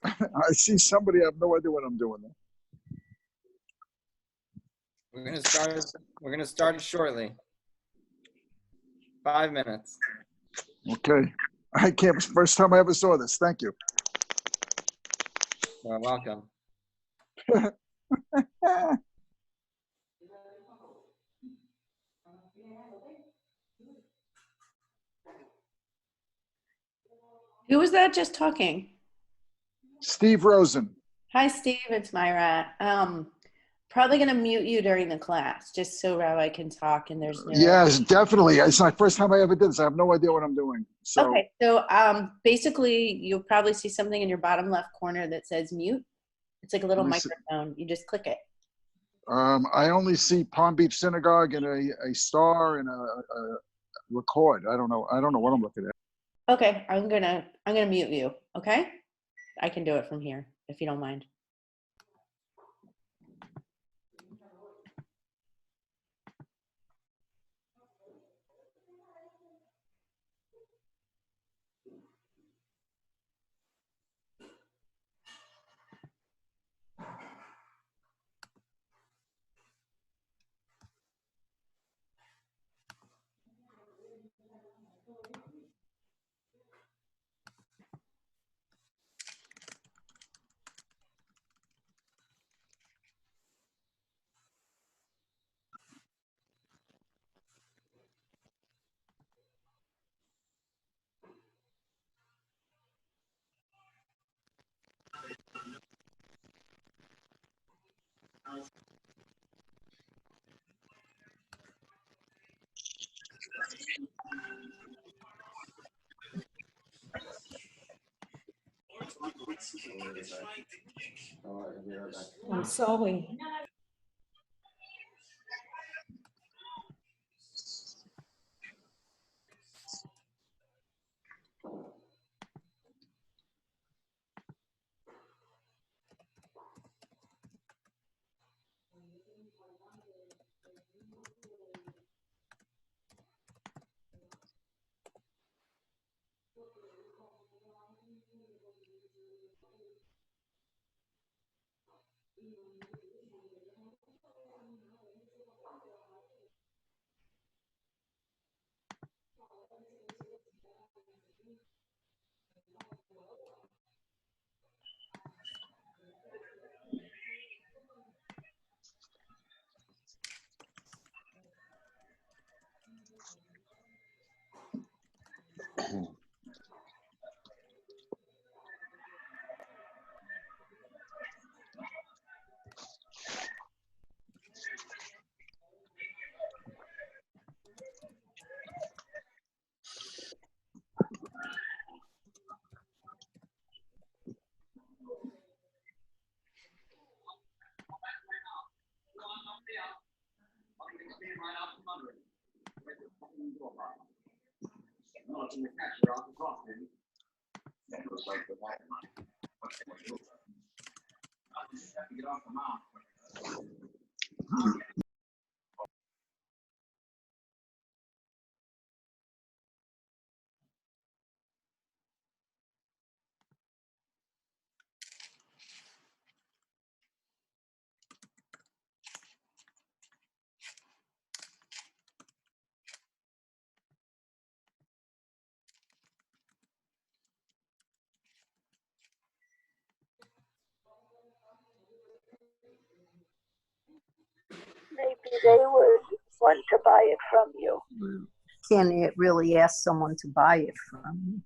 I see somebody. I have no idea what I'm doing there. We're gonna start shortly. 5 minutes. Okay. I can't. First time I ever saw this. Thank you. You're welcome. Who was that just talking? Steve Rosen. Hi, Steve. It's Myra. Probably going to mute you during the class, just so Rabbi can talk and there's no... Yes, definitely. It's my first time I ever did this. I have no idea what I'm doing. So, okay, so basically, you'll probably see something in your bottom left corner that says mute. It's like a little microphone. You just click it. I only see Palm Beach Synagogue and a star and a record. I don't know what I'm looking at. Okay, I'm gonna mute you. Okay, I can do it from here if you don't mind. I'm sorry. Maybe they would want to buy it from you. Can't really ask someone to buy it from you.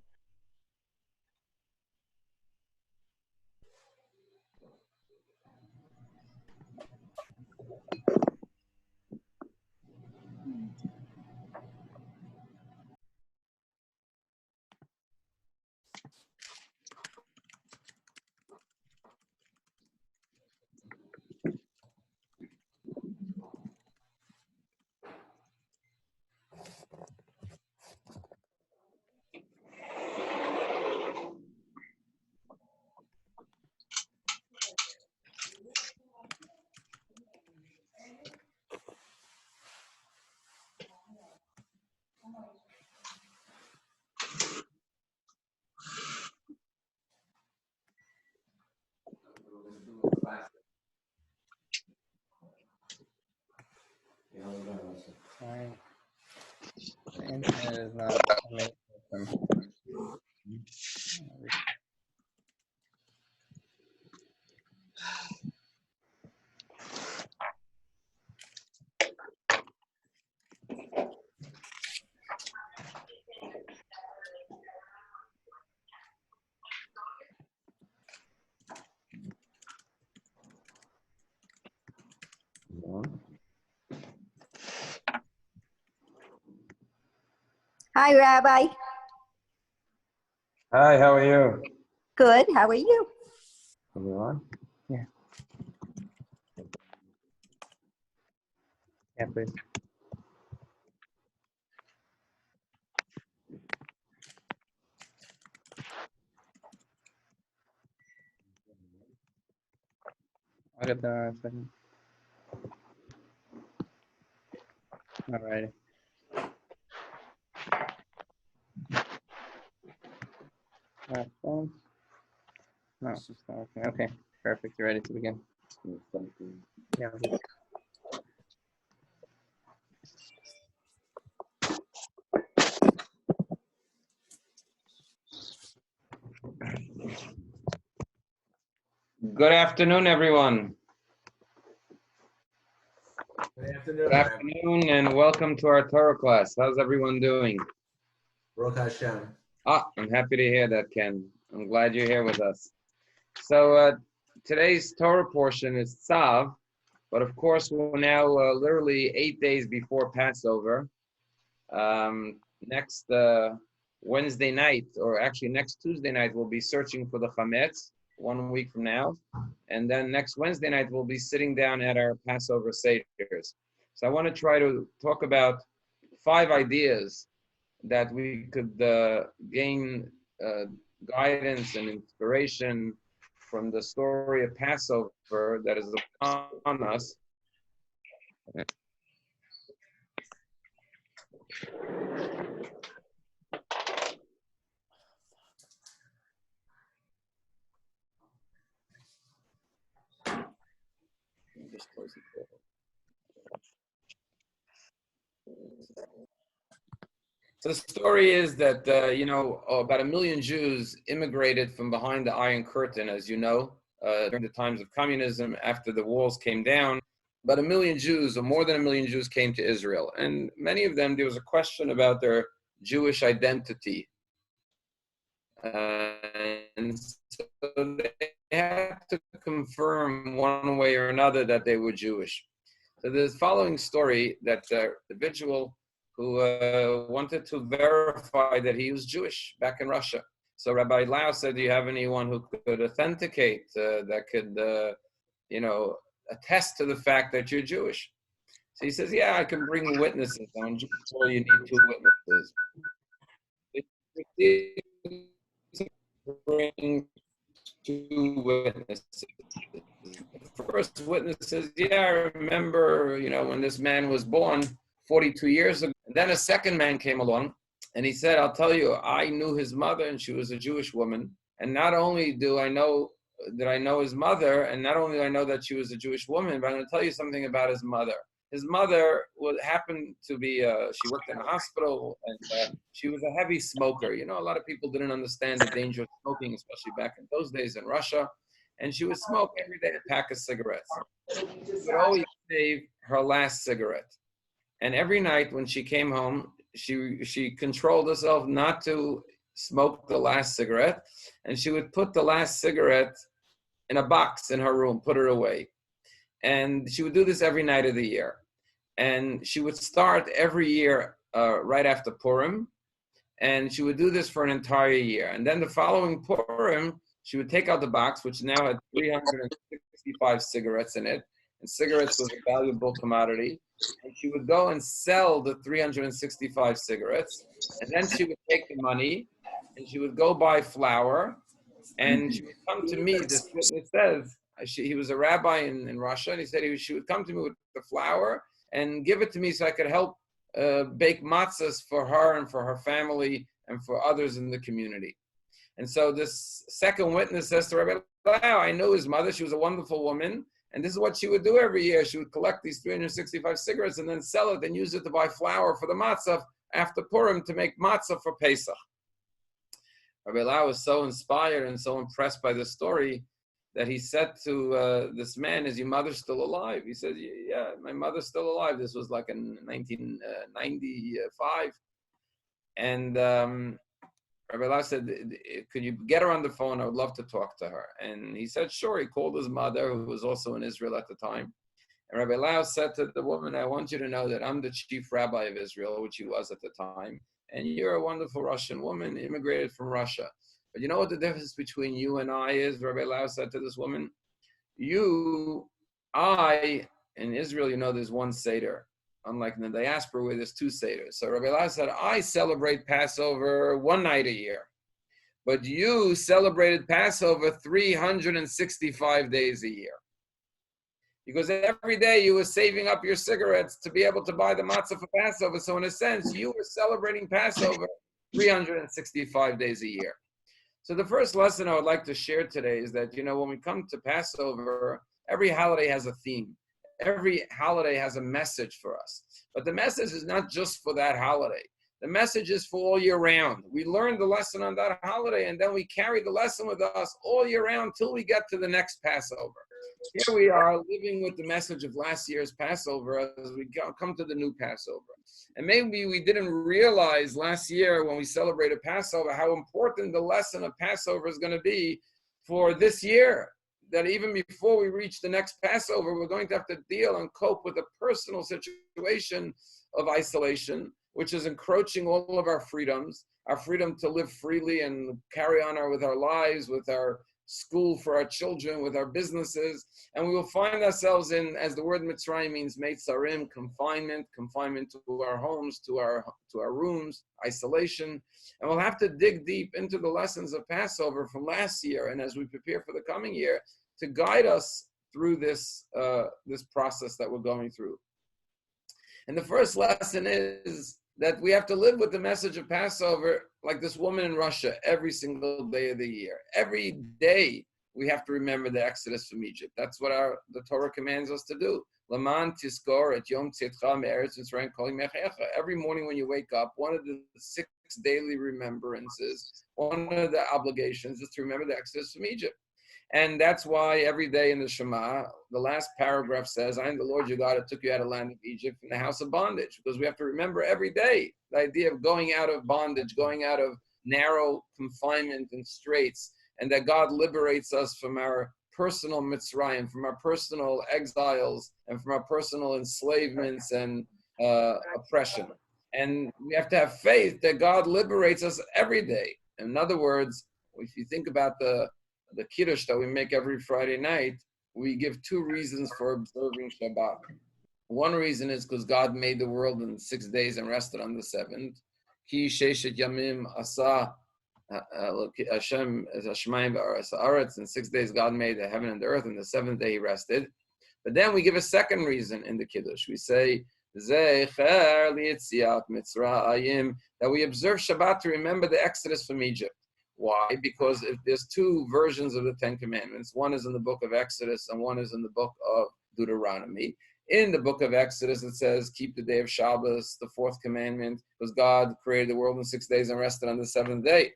is not amazing. Hi, Rabbi. Hi, how are you? Good. How are you? Everyone? Yeah. Yeah, please. I'll get there in a second. All righty. Phones? No, it's not working. Okay, perfect. You're ready to begin. Yeah. Good afternoon, everyone. Good afternoon, and welcome to our Torah class. How's everyone doing? Baruch Hashem. I'm happy to hear that, Ken. I'm glad you're here with us. So today's Torah portion is Tzav, but of course we're now literally 8 days before Passover. Next Wednesday night, or actually next Tuesday night, we'll be searching for the Chametz 1 week from now. And then next Wednesday night, we'll be sitting down at our Passover Seders. So I want to try to talk about 5 ideas that we could gain guidance and inspiration from the story of Passover that is upon us. Just close the door. So the story is that, about 1 million Jews immigrated from behind the Iron Curtain, as you know, during the times of communism, after the walls came down. About 1 million Jews, or more than 1 million Jews, came to Israel. And many of them, there was a question about their Jewish identity. And so they had to confirm one way or another that they were Jewish. So there's the following story that the individual who wanted to verify that he was Jewish back in Russia. So Rabbi Lau said, do you have anyone who could authenticate, that could, attest to the fact that you're Jewish? So he says, yeah, I can bring witnesses. On Jewish law, you need 2 witnesses. Bring 2 witnesses. The first witness says, yeah, I remember, when this man was born 42 years ago. And then a second man came along and he said, I'll tell you, I knew his mother and she was a Jewish woman. And not only did I know his mother, and not only do I know that she was a Jewish woman, but I'm going to tell you something about his mother. His mother happened to be, she worked in a hospital, and she was a heavy smoker. A lot of people didn't understand the danger of smoking, especially back in those days in Russia. And she would smoke every day a pack of cigarettes. She would always save her last cigarette. And every night when she came home, she controlled herself not to smoke the last cigarette. And she would put the last cigarette in a box in her room, put it away. And she would do this every night of the year. And she would start every year right after Purim. And she would do this for an entire year. And then the following Purim, she would take out the box, which now had 365 cigarettes in it. And cigarettes was a valuable commodity. And she would go and sell the 365 cigarettes. And then she would take the money and she would go buy flour. And she would come to me, this witness says, he was a rabbi in Russia, and he said she would come to me with the flour and give it to me so I could help bake matzahs for her and for her family and for others in the community. And so this second witness says to Rabbi, wow, I knew his mother. She was a wonderful woman. And this is what she would do every year. She would collect these 365 cigarettes and then sell it and use it to buy flour for the matzah after Purim to make matzah for Pesach. Rabbi Lau was so inspired and so impressed by this story that he said to this man, "Is your mother still alive?" He said, "Yeah, my mother's still alive." This was like in 1995. And Rabbi Lau said, "Could you get her on the phone? I would love to talk to her." And he said, sure. He called his mother, who was also in Israel at the time. And Rabbi Lau said to the woman, "I want you to know that I'm the chief rabbi of Israel," which he was at the time. "And you're a wonderful Russian woman, immigrated from Russia. But you know what the difference between you and I is?" Rabbi Lau said to this woman. In Israel, you know, there's one Seder. Unlike in the diaspora where there's two Seders. So Rabbi Lau said, "I celebrate Passover one night a year. But you celebrated Passover 365 days a year. Because every day you were saving up your cigarettes to be able to buy the matzah for Passover. So in a sense, you were celebrating Passover 365 days a year." So the first lesson I would like to share today is that, you know, when we come to Passover, every holiday has a theme. Every holiday has a message for us. But the message is not just for that holiday. The message is for all year round. We learn the lesson on that holiday, and then we carry the lesson with us all year round till we get to the next Passover. Here we are living with the message of last year's Passover as we come to the new Passover. And maybe we didn't realize last year when we celebrated Passover how important the lesson of Passover is going to be for this year. That even before we reach the next Passover, we're going to have to deal and cope with a personal situation of isolation, which is encroaching all of our freedom to live freely and carry on with our lives, with our school for our children, with our businesses. And we will find ourselves in, as the word Mitzrayim means, Meitzarim, confinement to our homes, to our rooms, isolation. And we'll have to dig deep into the lessons of Passover from last year, and as we prepare for the coming year, to guide us through this process that we're going through. And the first lesson is that we have to live with the message of Passover like this woman in Russia every single day of the year. Every day we have to remember the Exodus from Egypt. That's what the Torah commands us to do. Laman tiskor et yom tzitcha me'eretz Mitzrayim kol yimechecha. Every morning when you wake up, one of the 6 daily remembrances, one of the obligations is to remember the Exodus from Egypt. And that's why every day in the Shema, the last paragraph says, "I am the Lord your God who took you out of the land of Egypt from the house of bondage." Because we have to remember every day the idea of going out of bondage, going out of narrow confinement and straits, and that God liberates us from our personal Mitzrayim, from our personal exiles, and from our personal enslavements and oppression. And we have to have faith that God liberates us every day. In other words, if you think about the Kiddush that we make every Friday night, we give 2 reasons for observing Shabbat. One reason is because God made the world in 6 days and rested on the 7th. Ki sheshet yamim asa Hashem as Hashemayim v'aretz. In 6 days God made the heaven and the earth, and the 7th day He rested. But then we give a second reason in the Kiddush. We say Zecher li'etziat Mitzrayim, that we observe Shabbat to remember the Exodus from Egypt. Why? Because if there's 2 versions of the 10 Commandments. One is in the book of Exodus and one is in the book of Deuteronomy. In the book of Exodus, it says, keep the day of Shabbos, the 4th commandment, because God created the world in 6 days and rested on the 7th day.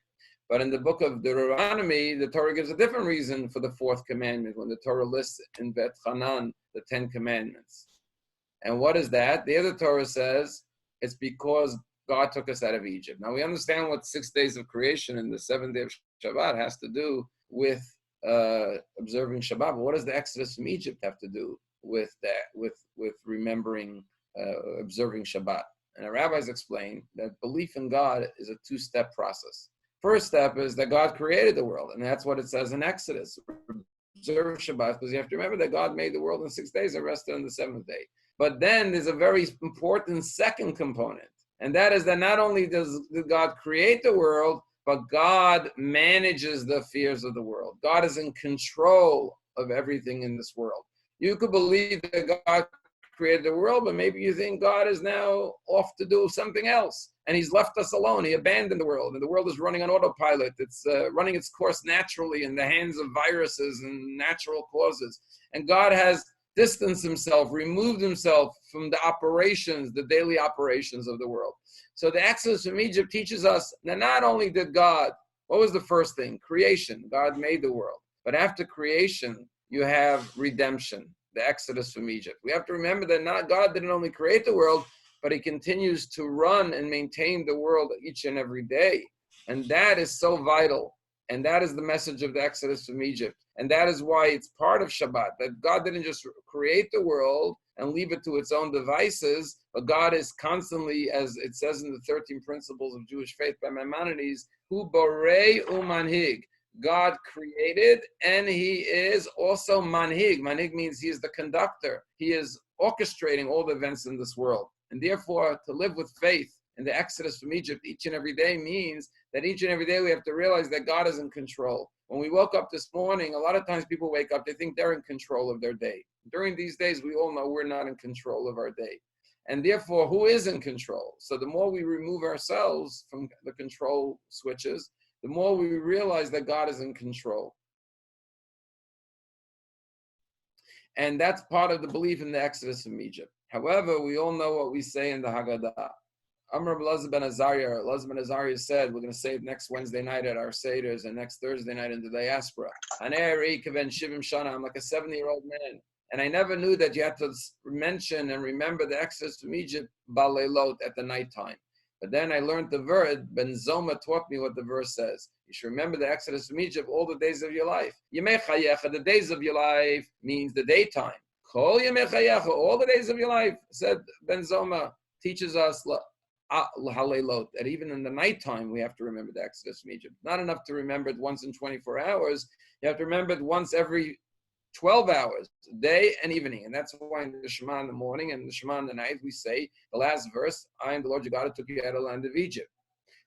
But in the book of Deuteronomy, the Torah gives a different reason for the 4th commandment, when the Torah lists in Bet Hanan the 10 commandments. And what is that? The other Torah says, it's because God took us out of Egypt. Now we understand what 6 days of creation and the 7th day of Shabbat has to do with observing Shabbat. But what does the Exodus from Egypt have to do with that? With remembering, observing Shabbat? And the rabbis explain that belief in God is a 2-step process. First step is that God created the world, and that's what it says in Exodus. Observe Shabbat because you have to remember that God made the world in 6 days and rested on the 7th day. But then there's a very important second component. And that is that not only does God create the world, but God manages the affairs of the world. God is in control of everything in this world. You could believe that God created the world, but maybe you think God is now off to do something else. And He's left us alone. He abandoned the world. And the world is running on autopilot. It's running its course naturally in the hands of viruses and natural causes. And God has distanced himself, removed himself from the operations, the daily operations of the world. So the Exodus from Egypt teaches us that not only did God, what was the first thing? Creation. God made the world. But after creation, you have redemption, the Exodus from Egypt. We have to remember that God didn't only create the world, but he continues to run and maintain the world each and every day. And that is so vital. And that is the message of the Exodus from Egypt. And that is why it's part of Shabbat, that God didn't just create the world and leave it to its own devices, but God is constantly, as it says in the 13 principles of Jewish faith by Maimonides, Hu borei umanhig. God created, and he is also manhig. Manhig means he is the conductor. He is orchestrating all the events in this world. And therefore, to live with faith in the Exodus from Egypt each and every day means that each and every day we have to realize that God is in control. When we woke up this morning, a lot of times people wake up, they think they're in control of their day. During these days, we all know we're not in control of our day. And therefore, who is in control? So the more we remove ourselves from the control switches, the more we realize that God is in control. And that's part of the belief in the Exodus from Egypt. However, we all know what we say in the Haggadah. Amr Elazar ben Azariah said, we're going to say it next Wednesday night at our Seders and next Thursday night in the diaspora. I'm like a 70-year-old man. And I never knew that you had to mention and remember the Exodus from Egypt, Baleilot, at the nighttime. But then I learned the word, Ben Zoma taught me what the verse says. You should remember the Exodus from Egypt all the days of your life. Yemei chayecha, the days of your life, means the daytime. Kol yemei chayecha, all the days of your life, said Ben Zoma, teaches us Halelot, that even in the nighttime we have to remember the Exodus from Egypt. Not enough to remember it once in 24 hours. You have to remember it once every 12 hours, day and evening. And that's why in the Shema in the morning and the Shema in the night, we say the last verse, I am the Lord your God who took you out of the land of Egypt.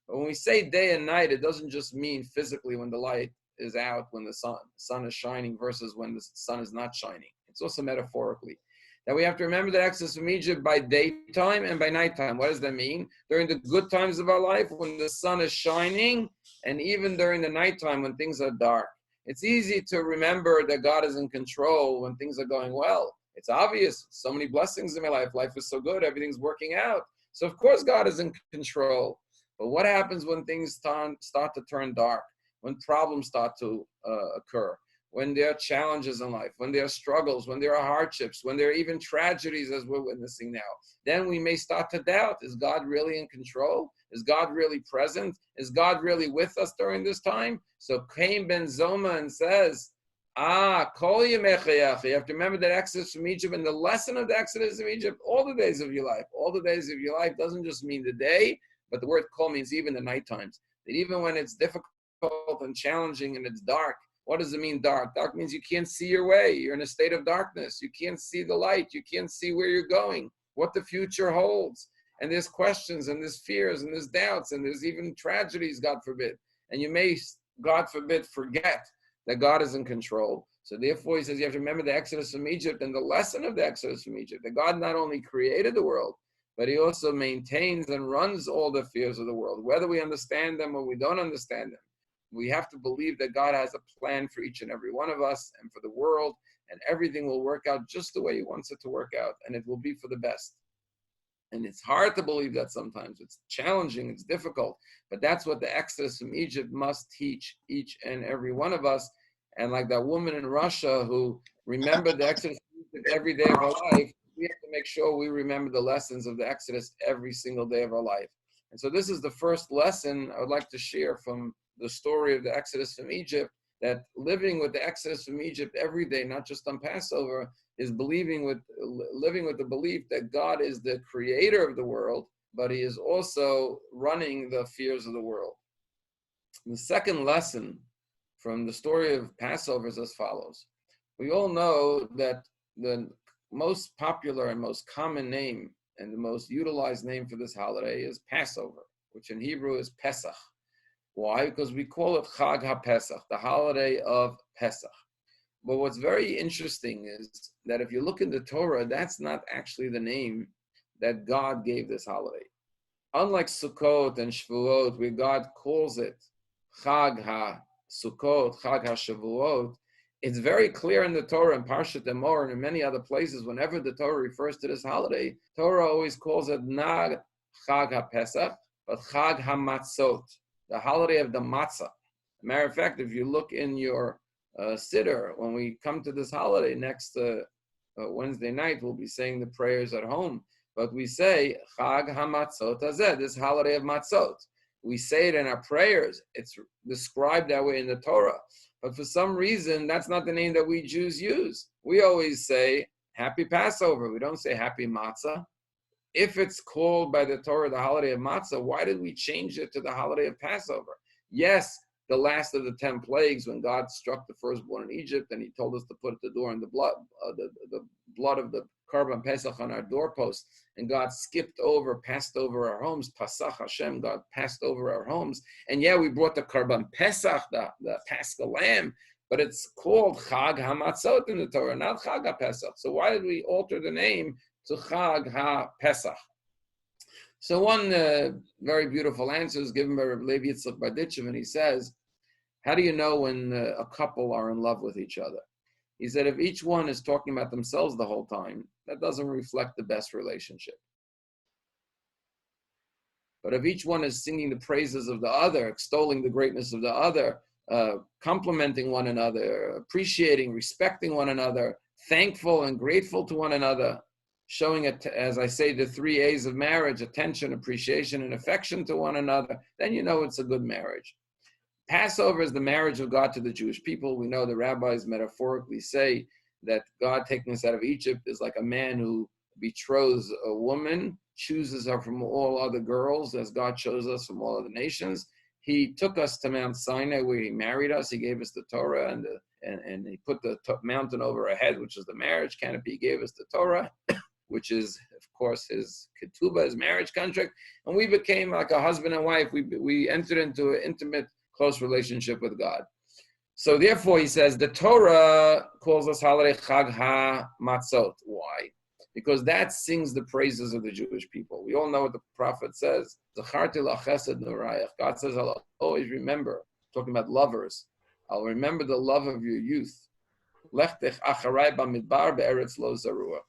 But when we say day and night, it doesn't just mean physically when the light is out, when the sun is shining versus when the sun is not shining. It's also metaphorically. That we have to remember the Exodus from Egypt by daytime and by nighttime. What does that mean? During the good times of our life, when the sun is shining, and even during the nighttime when things are dark. It's easy to remember that God is in control when things are going well. It's obvious. So many blessings in my life. Life is so good. Everything's working out. So of course God is in control. But what happens when things start to turn dark? When problems start to occur? When there are challenges in life? When there are struggles? When there are hardships? When there are even tragedies as we're witnessing now? Then we may start to doubt, is God really in control? Is God really present? Is God really with us during this time? So Cain ben Zoma and says, Kol Yemei you have to remember that Exodus from Egypt and the lesson of the Exodus from Egypt, all the days of your life. All the days of your life doesn't just mean the day, but the word Kol means even the night times. That even when it's difficult and challenging and it's dark, what does it mean dark? Dark means you can't see your way. You're in a state of darkness. You can't see the light. You can't see where you're going, what the future holds. And there's questions and there's fears and there's doubts and there's even tragedies, God forbid. And you may, God forbid, forget that God is in control. So therefore, he says you have to remember the Exodus from Egypt and the lesson of the Exodus from Egypt, that God not only created the world, but he also maintains and runs all the affairs of the world. Whether we understand them or we don't understand them, we have to believe that God has a plan for each and every one of us and for the world, and everything will work out just the way he wants it to work out, and it will be for the best. And it's hard to believe that sometimes. It's challenging, it's difficult, but that's what the Exodus from Egypt must teach each and every one of us. And like that woman in Russia who remembered the Exodus from Egypt every day of her life, we have to make sure we remember the lessons of the Exodus every single day of our life. And so this is the first lesson I would like to share from the story of the Exodus from Egypt, that living with the Exodus from Egypt every day, not just on Passover, is living with the belief that God is the creator of the world, but he is also running the affairs of the world. And the second lesson from the story of Passover is as follows. We all know that the most popular and most common name and the most utilized name for this holiday is Passover, which in Hebrew is Pesach. Why? Because we call it Chag HaPesach, the holiday of Pesach. But what's very interesting is that if you look in the Torah, that's not actually the name that God gave this holiday. Unlike Sukkot and Shavuot, where God calls it Chag HaSukkot, Chag HaShavuot, it's very clear in the Torah, in Parshah Tzav, and in many other places, whenever the Torah refers to this holiday, Torah always calls it not Chag HaPesach, but Chag HaMatzot, the holiday of the matzah. Matter of fact, if you look in your siddur, when we come to this holiday next Wednesday night, we'll be saying the prayers at home. But we say Chag HaMatzot Hazeh, this holiday of matzot. We say it in our prayers. It's described that way in the Torah. But for some reason, that's not the name that we Jews use. We always say Happy Passover. We don't say Happy Matzah. If it's called by the Torah the holiday of Matzah, why did we change it to the holiday of Passover? Yes, the last of the 10 plagues, when God struck the firstborn in Egypt, and He told us to put the door in the blood of the Karban Pesach on our doorpost, and God passed over our homes. Pasach Hashem, God passed over our homes, and yeah, we brought the Karban Pesach, the Paschal Lamb, but it's called Chag HaMatzot in the Torah, not Chag HaPesach. So why did we alter the name to Chag HaPesach? So one very beautiful answer is given by Rabbi Levi Yitzchak Barditchev, and he says, how do you know when a couple are in love with each other? He said, if each one is talking about themselves the whole time, that doesn't reflect the best relationship. But if each one is singing the praises of the other, extolling the greatness of the other, complimenting one another, appreciating, respecting one another, thankful and grateful to one another, showing it, as I say, the 3 A's of marriage, attention, appreciation, and affection to one another, then you know it's a good marriage. Passover is the marriage of God to the Jewish people. We know the rabbis metaphorically say that God taking us out of Egypt is like a man who betroths a woman, chooses her from all other girls, as God chose us from all other nations. He took us to Mount Sinai, where He married us. He gave us the Torah, and He put the mountain over our head, which is the marriage canopy. He gave us the Torah, which is, of course, His ketubah, His marriage contract. And we became like a husband and wife. We entered into an intimate, close relationship with God. So therefore, he says, the Torah calls us holiday Chag HaMatzot. Why? Because that sings the praises of the Jewish people. We all know what the prophet says. Zacharti lachesed nurayach. God says, I'll always remember, talking about lovers, I'll remember the love of your youth. Lechtech acharai bamidbar be'eretz lo zarua.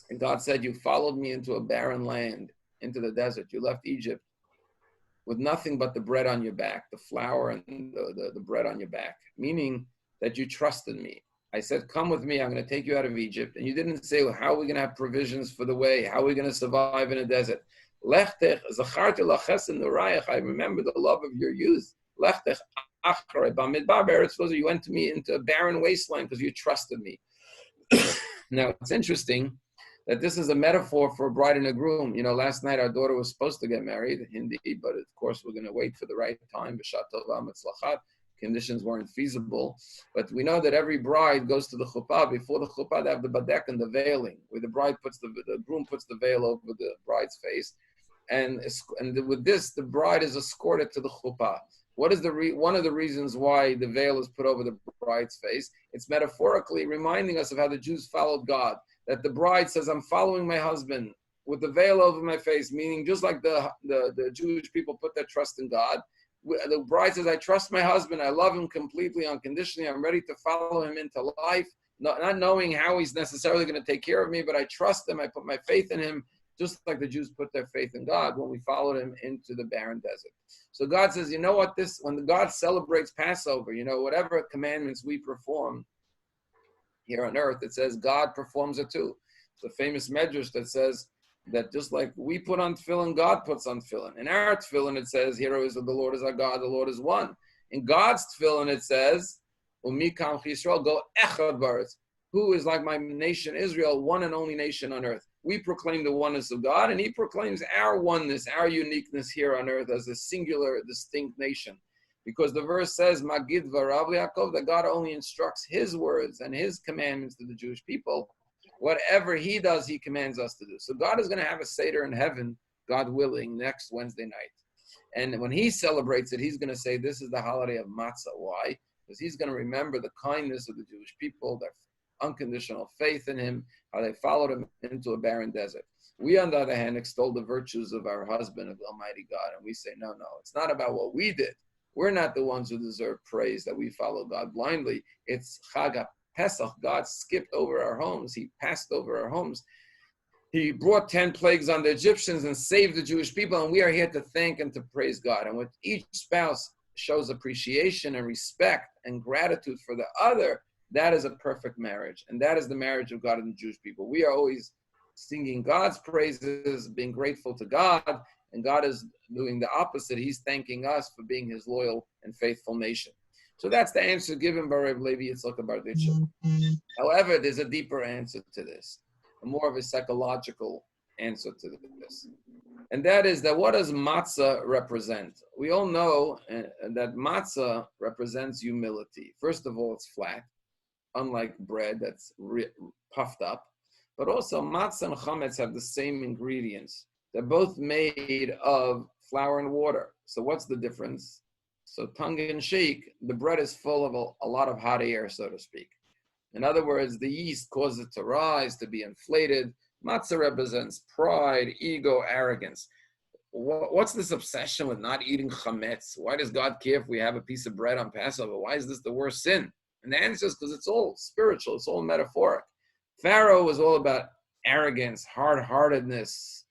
And God said, you followed me into a barren land, into the desert. You left Egypt with nothing but the bread on your back, the flour and the bread on your back, meaning that you trusted me. I said, come with me, I'm going to take you out of Egypt. And you didn't say, well, how are we going to have provisions for the way? How are we going to survive in a desert? Lechtech, zacharti lachesed nurayach. I remember the love of your youth. Lechtech acharei bamidbar be'eretz lo zarua. You went to me into a barren wasteland because you trusted me. Now, it's interesting that this is a metaphor for a bride and a groom. You know, last night our daughter was supposed to get married, Hindi, but of course we're going to wait for the right time. B'shat tova mitzlachat. Conditions weren't feasible. But we know that every bride goes to the chuppah. Before the chuppah, they have the badek and the veiling, where the groom puts the veil over the bride's face. And with this, the bride is escorted to the chuppah. What is one of the reasons why the veil is put over the bride's face? It's metaphorically reminding us of how the Jews followed God. That the bride says, I'm following my husband with the veil over my face, meaning just like the Jewish people put their trust in God. The bride says, I trust my husband. I love him completely, unconditionally. I'm ready to follow him into life, not knowing how he's necessarily going to take care of me, but I trust him. I put my faith in him, just like the Jews put their faith in God when we followed him into the barren desert. So God says, you know what, when God celebrates Passover, you know, whatever commandments we perform here on earth, it says God performs it too. It's a famous medrash that says that just like we put on tefillin, God puts on tefillin. In our tefillin, it says, "Hero is the Lord is our God, the Lord is one." In God's tefillin, it says, "Umikam Yisrael go echad baretz." Who is like my nation Israel, one and only nation on earth? We proclaim the oneness of God, and He proclaims our oneness, our uniqueness here on earth as a singular, distinct nation. Because the verse says, Magid v'Rav Yaakov, that God only instructs His words and His commandments to the Jewish people. Whatever He does, He commands us to do. So God is going to have a Seder in heaven, God willing, next Wednesday night. And when He celebrates it, He's going to say, this is the holiday of Matzah. Why? Because He's going to remember the kindness of the Jewish people, their unconditional faith in Him, how they followed Him into a barren desert. We, on the other hand, extol the virtues of our husband, of Almighty God, and we say, no, it's not about what we did. We're not the ones who deserve praise that we follow God blindly. It's Chag Pesach. God skipped over our homes. He passed over our homes. He brought 10 plagues on the Egyptians and saved the Jewish people, and we are here to thank and to praise God. And when each spouse shows appreciation and respect and gratitude for the other, that is a perfect marriage. And that is the marriage of God and the Jewish people. We are always singing God's praises, being grateful to God, and God is doing the opposite. He's thanking us for being his loyal and faithful nation. So that's the answer given by Rabbi Levi Yitzchak Barditcher. However, there's a deeper answer to this, a more of a psychological answer to this. And that is that what does matzah represent? We all know that matzah represents humility. First of all, it's flat, unlike bread that's puffed up. But also matzah and chametz have the same ingredients. They're both made of flour and water. So what's the difference? So tongue in cheek, the bread is full of a lot of hot air, so to speak. In other words, the yeast causes it to rise, to be inflated. Matzah represents pride, ego, arrogance. What's this obsession with not eating chametz? Why does God care if we have a piece of bread on Passover? Why is this the worst sin? And the answer is because it's all spiritual. It's all metaphoric. Pharaoh was all about arrogance, hard-heartedness.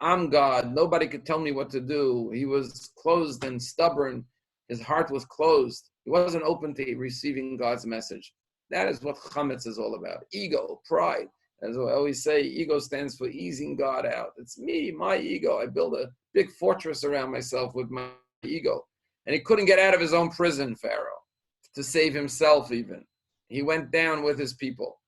I'm God. Nobody could tell me what to do. He was closed and stubborn. His heart was closed. He wasn't open to receiving God's message. That is what chametz is all about. Ego, pride. As I always say, ego stands for easing God out. It's me, my ego. I build a big fortress around myself with my ego. And he couldn't get out of his own prison, Pharaoh, to save himself even. He went down with his people.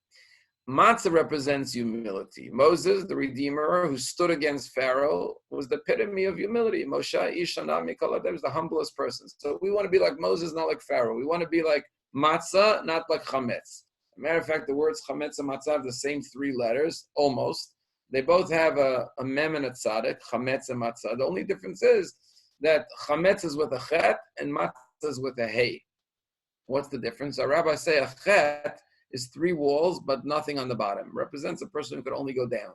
Matzah represents humility. Moses, the Redeemer, who stood against Pharaoh, was the epitome of humility. Moshe, Ishana, Mikoladev was the humblest person. So we want to be like Moses, not like Pharaoh. We want to be like matzah, not like chametz. As a matter of fact, the words chametz and matzah have the same three letters, almost. They both have a mem and a tzaddik, chametz and matzah. The only difference is that chametz is with a chet and matzah is with a hey. What's the difference? Our rabbis say a chet is three walls, but nothing on the bottom. Represents a person who could only go down.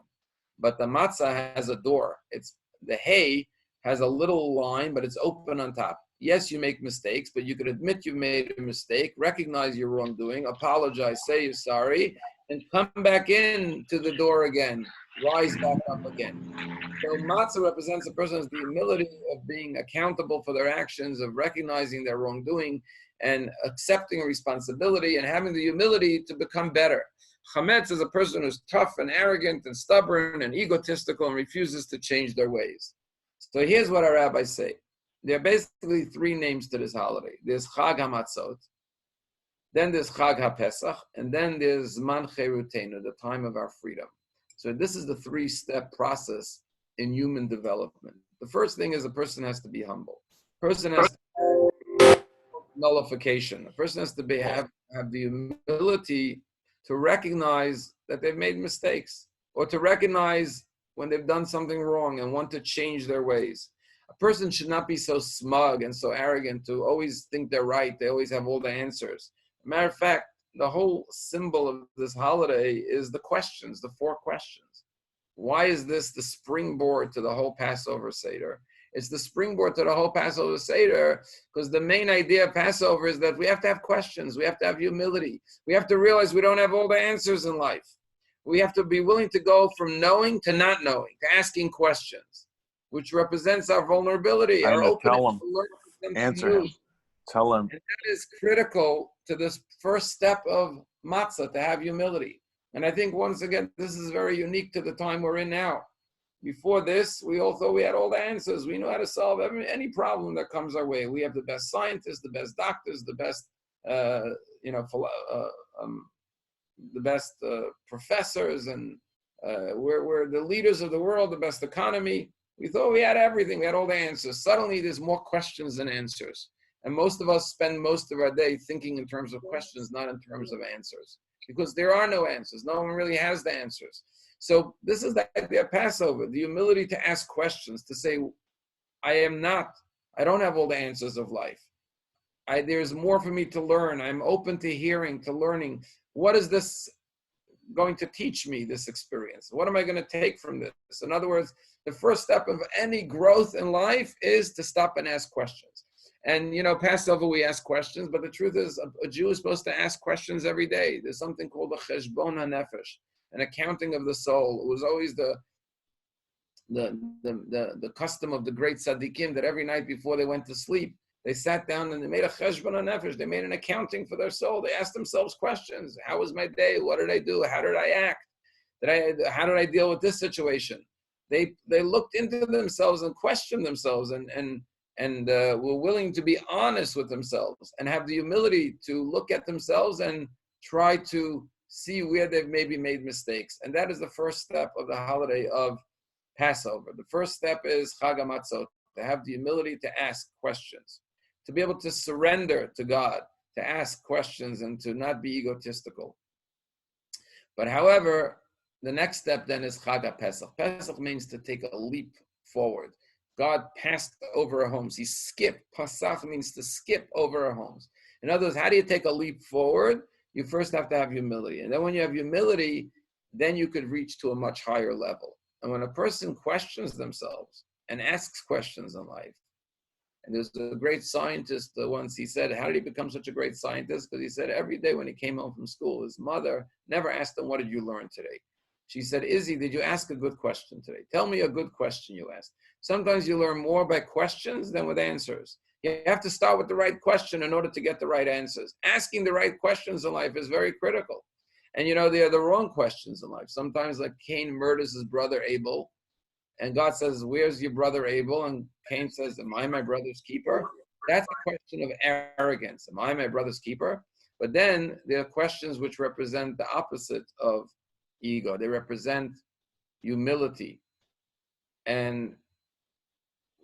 But the matzah has a door. It's the hay has a little line, but it's open on top. Yes, you make mistakes, but you could admit you made a mistake, recognize your wrongdoing, apologize, say you're sorry, and come back in to the door again, rise back up again. So matzah represents a person who has the humility of being accountable for their actions, of recognizing their wrongdoing, and accepting responsibility and having the humility to become better. Chametz is a person who's tough and arrogant and stubborn and egotistical and refuses to change their ways. So here's what our rabbis say. There are basically three names to this holiday. There's Chag HaMatzot, then there's Chag HaPesach, and then there's Zman Cherutenu, the time of our freedom. So this is the three-step process in human development. The first thing is a person has to be humble. A person has to have nullification. A person has to have the humility to recognize that they've made mistakes, or to recognize when they've done something wrong and want to change their ways. A person should not be so smug and so arrogant to always think they're right. They always have all the answers. Matter of fact, the whole symbol of this holiday is the questions, the four questions. Why is this the springboard to the whole Passover Seder? It's the springboard to the whole Passover Seder because the main idea of Passover is that we have to have questions. We have to have humility. We have to realize we don't have all the answers in life. We have to be willing to go from knowing to not knowing, to asking questions, which represents our vulnerability, our openness to learn. Answer him. Tell him. And that is critical to this first step of matzah, to have humility. And I think, once again, this is very unique to the time we're in now. Before this, we all thought we had all the answers. We knew how to solve any problem that comes our way. We have the best scientists, the best doctors, the best, the best professors, and we're the leaders of the world, the best economy. We thought we had everything. We had all the answers. Suddenly, there's more questions than answers. And most of us spend most of our day thinking in terms of questions, not in terms of answers, because there are no answers. No one really has the answers. So this is the idea of Passover, the humility to ask questions, to say, I don't have all the answers of life. There's more for me to learn. I'm open to hearing, to learning. What is this going to teach me, this experience? What am I going to take from this? In other words, the first step of any growth in life is to stop and ask questions. And, Passover, we ask questions, but the truth is a Jew is supposed to ask questions every day. There's something called a cheshbon hanefesh, an accounting of the soul. It was always the custom of the great tzaddikim that every night before they went to sleep, they sat down and they made a cheshbon hanefesh. They made an accounting for their soul. They asked themselves questions. How was my day? What did I do? How did I act? How did I deal with this situation? They looked into themselves and questioned themselves and were willing to be honest with themselves and have the humility to look at themselves and try to see where they've maybe made mistakes. And that is the first step of the holiday of Passover. The first step is Chag HaMatzot, to have the humility to ask questions, to be able to surrender to God, to ask questions and to not be egotistical. But however, the next step then is Chag HaPesach. Pesach means to take a leap forward. God passed over our homes. He skipped. Pasach means to skip over our homes. In other words, how do you take a leap forward? You first have to have humility. And then when you have humility, then you could reach to a much higher level. And when a person questions themselves and asks questions in life, and there's a great scientist once, he said, how did he become such a great scientist? Because he said every day when he came home from school, his mother never asked him, what did you learn today? She said, Izzy, did you ask a good question today? Tell me a good question you asked. Sometimes you learn more by questions than with answers. You have to start with the right question in order to get the right answers. Asking the right questions in life is very critical. And they are the wrong questions in life. Sometimes like Cain murders his brother Abel. And God says, where's your brother Abel? And Cain says, am I my brother's keeper? That's a question of arrogance. Am I my brother's keeper? But then there are questions which represent the opposite of ego. They represent humility. And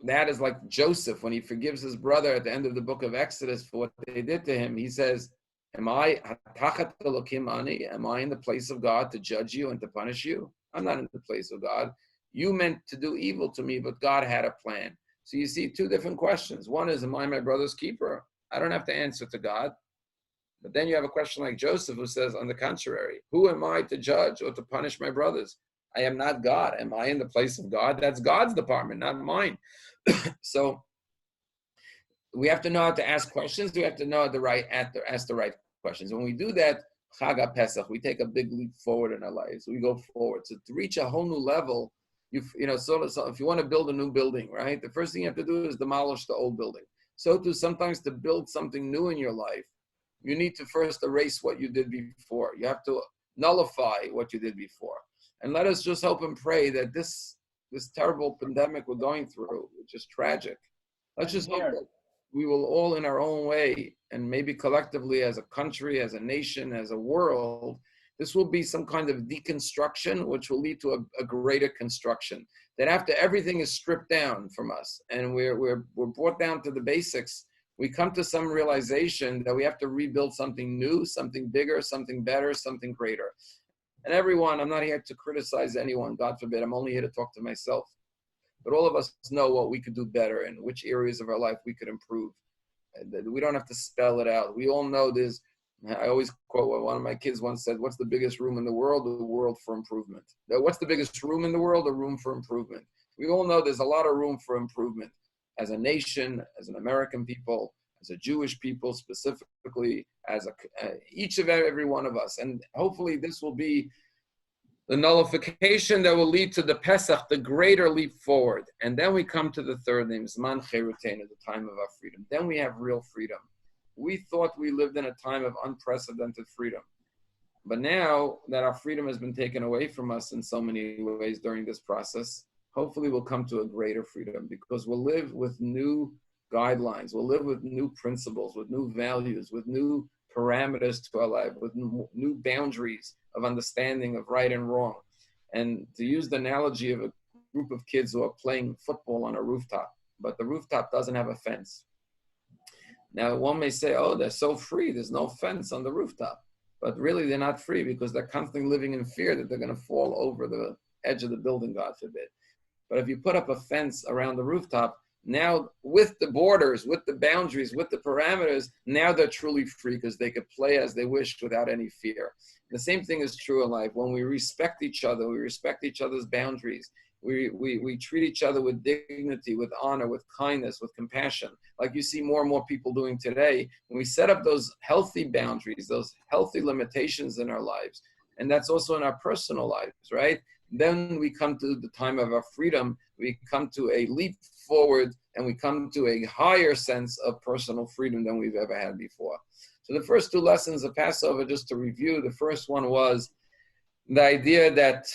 that is like Joseph, when he forgives his brother at the end of the book of Exodus for what they did to him. He says, am I in the place of God to judge you and to punish you? I'm not in the place of God. You meant to do evil to me, but God had a plan. So you see two different questions. One is, am I my brother's keeper? I don't have to answer to God. But then you have a question like Joseph, who says, on the contrary, who am I to judge or to punish my brothers? I am not God. Am I in the place of God? That's God's department, not mine. So we have to know how to ask questions. We have to know ask the right questions. When we do that, Chag HaPesach, we take a big leap forward in our lives. We go forward. So to reach a whole new level, so if you want to build a new building, right, the first thing you have to do is demolish the old building. So too, sometimes to build something new in your life, you need to first erase what you did before. You have to nullify what you did before. And let us just hope and pray that this terrible pandemic we're going through, which is tragic, let's just hope that we will all in our own way, and maybe collectively as a country, as a nation, as a world, this will be some kind of deconstruction, which will lead to a greater construction. That after everything is stripped down from us and we're brought down to the basics, we come to some realization that we have to rebuild something new, something bigger, something better, something greater. And everyone, I'm not here to criticize anyone, God forbid, I'm only here to talk to myself. But all of us know what we could do better and which areas of our life we could improve. And we don't have to spell it out. We all know there's, I always quote what one of my kids once said, what's the biggest room in the world? The world for improvement. What's the biggest room in the world? A room for improvement. We all know there's a lot of room for improvement as a nation, as an American people, as a Jewish people specifically, as each of every one of us. And hopefully this will be the nullification that will lead to the Pesach, the greater leap forward. And then we come to the third name, Zman Cheruteinu, the time of our freedom. Then we have real freedom. We thought we lived in a time of unprecedented freedom. But now that our freedom has been taken away from us in so many ways during this process, hopefully we'll come to a greater freedom because we'll live with new guidelines. We'll live with new principles, with new values, with new parameters to our life, with new boundaries of understanding of right and wrong. And to use the analogy of a group of kids who are playing football on a rooftop, but the rooftop doesn't have a fence. Now, one may say, oh, they're so free. There's no fence on the rooftop. But really, they're not free because they're constantly living in fear that they're going to fall over the edge of the building, God forbid. But if you put up a fence around the rooftop, now with the borders, with the boundaries, with the parameters, now they're truly free because they could play as they wish without any fear. The same thing is true in life. When we respect each other, we respect each other's boundaries, We treat each other with dignity, with honor, with kindness, with compassion, like you see more and more people doing today. When we set up those healthy boundaries, those healthy limitations in our lives, and that's also in our personal lives, right? Then we come to the time of our freedom, we come to a leap forward, and we come to a higher sense of personal freedom than we've ever had before. So the first two lessons of Passover, just to review, the first one was the idea that,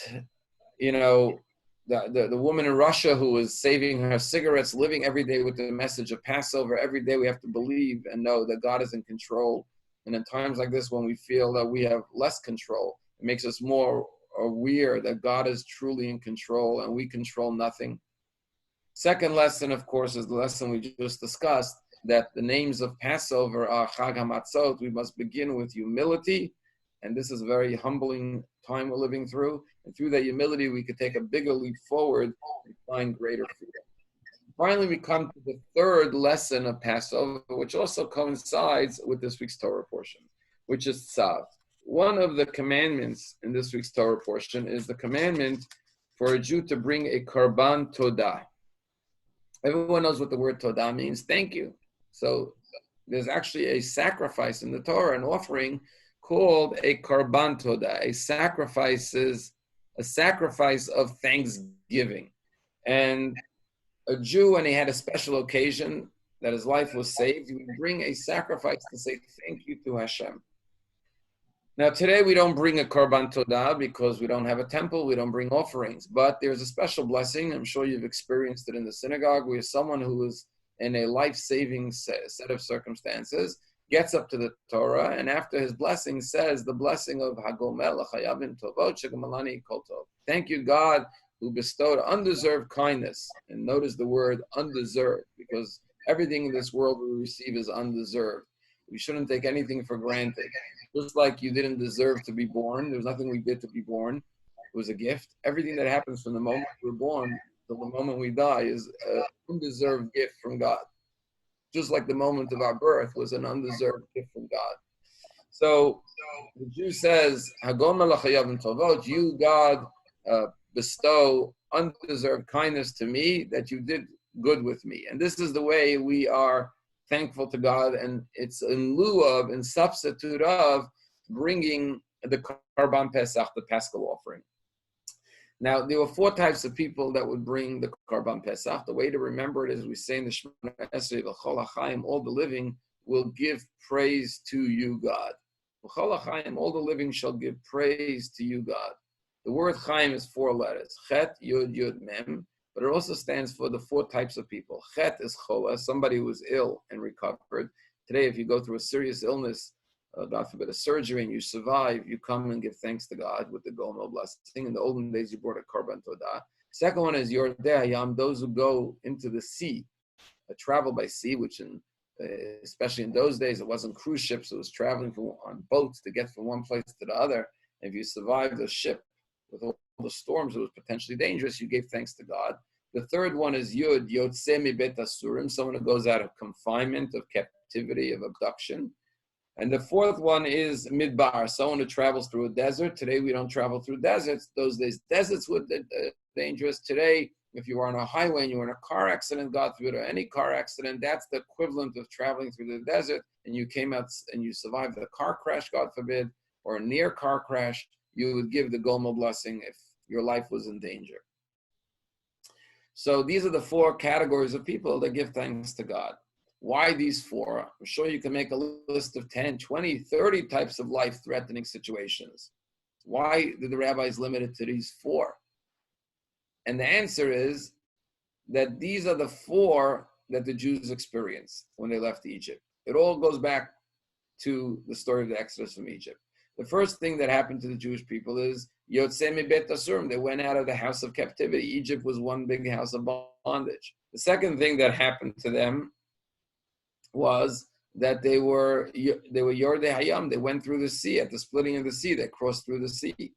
the woman in Russia who was saving her cigarettes, living every day with the message of Passover. Every day we have to believe and know that God is in control. And in times like this, when we feel that we have less control, it makes us more aware that God is truly in control and we control nothing. Second lesson, of course, is the lesson we just discussed, that the names of Passover are Chag HaMatzot. We must begin with humility. And this is a very humbling time we're living through. And through that humility, we could take a bigger leap forward and find greater freedom. Finally, we come to the third lesson of Passover, which also coincides with this week's Torah portion, which is Tzav. One of the commandments in this week's Torah portion is the commandment for a Jew to bring a Karban Todah. Everyone knows what the word Todah means, thank you. So there's actually a sacrifice in the Torah, an offering called a Karban Todah, a sacrifice of thanksgiving. And a Jew, when he had a special occasion that his life was saved, he would bring a sacrifice to say thank you to Hashem. Now today we don't bring a Karban Todah because we don't have a temple, we don't bring offerings, but there's a special blessing. I'm sure you've experienced it in the synagogue, where someone who is in a life-saving set of circumstances gets up to the Torah, and after his blessing says the blessing of Hagomel Chayavim Tovot Shegamalani Kol Tov. Thank you, God, who bestowed undeserved kindness. And notice the word undeserved, because everything in this world we receive is undeserved. We shouldn't take anything for granted. Just like you didn't deserve to be born, there was nothing we did to be born. It was a gift. Everything that happens from the moment we're born till the moment we die is an undeserved gift from God. Just like the moment of our birth was an undeserved gift from God. So the Jew says, Hagomel Chayavim Tovot, you, God, bestow undeserved kindness to me, that you did good with me. And this is the way we are thankful to God, and it's in lieu of, in substitute of, bringing the Karban Pesach, the Paschal offering. Now, there were 4 types of people that would bring the Karban Pesach. The way to remember it is we say in the Shemona Esrei, V'chol HaChaim, all the living will give praise to you, God. V'chol HaChaim, all the living shall give praise to you, God. The word Chaim is 4 letters, Chet, Yud, Yud, Mem, but it also stands for the 4 types of people. Chet is Chola, somebody who is ill and recovered. Today, if you go through a serious illness, God forbid a surgery, and you survive, you come and give thanks to God with the Gomel blessing. In the olden days, you brought a Karban Todah. Second one is Yordei Hayam, those who go into the sea, travel by sea, which especially in those days, it wasn't cruise ships, it was traveling on boats to get from one place to the other. And if you survived the ship with all the storms, it was potentially dangerous, you gave thanks to God. The third one is Yud, Yotzei Mibet Asurim, someone who goes out of confinement, of captivity, of abduction. And the fourth one is Midbar, someone who travels through a desert. Today we don't travel through deserts. Those days deserts were dangerous. Today, if you were on a highway and you were in a car accident, God forbid, or any car accident, that's the equivalent of traveling through the desert, and you came out and you survived the car crash, God forbid, or a near car crash, you would give the Gomel blessing if your life was in danger. So these are the 4 categories of people that give thanks to God. Why these 4? I'm sure you can make a list of 10, 20, 30 types of life-threatening situations. Why did the rabbis limit it to these 4? And the answer is that these are the 4 that the Jews experienced when they left Egypt. It all goes back to the story of the Exodus from Egypt. The first thing that happened to the Jewish people is Yotzei Mibet Asurim. They went out of the house of captivity. Egypt was one big house of bondage. The second thing that happened to them was that they were Yordei Hayam. They went through the sea at the splitting of the sea. They crossed through the sea.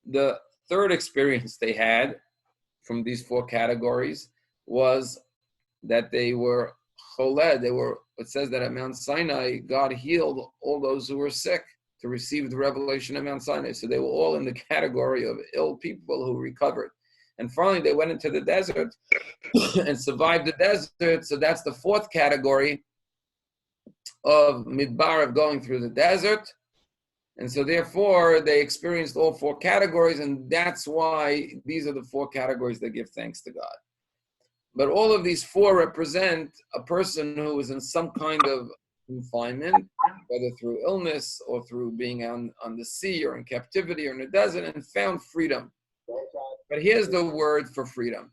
The third experience they had from these 4 categories was that they were Choled. It says that at Mount Sinai, God healed all those who were sick to receive the revelation of Mount Sinai. So they were all in the category of ill people who recovered. And finally, they went into the desert and survived the desert. So that's the fourth category of midbar, of going through the desert. And so therefore, they experienced all four categories, and that's why these are the four categories that give thanks to God. But all of these four represent a person who is in some kind of confinement, whether through illness or through being on the sea or in captivity or in the desert, and found freedom. But here's the word for freedom.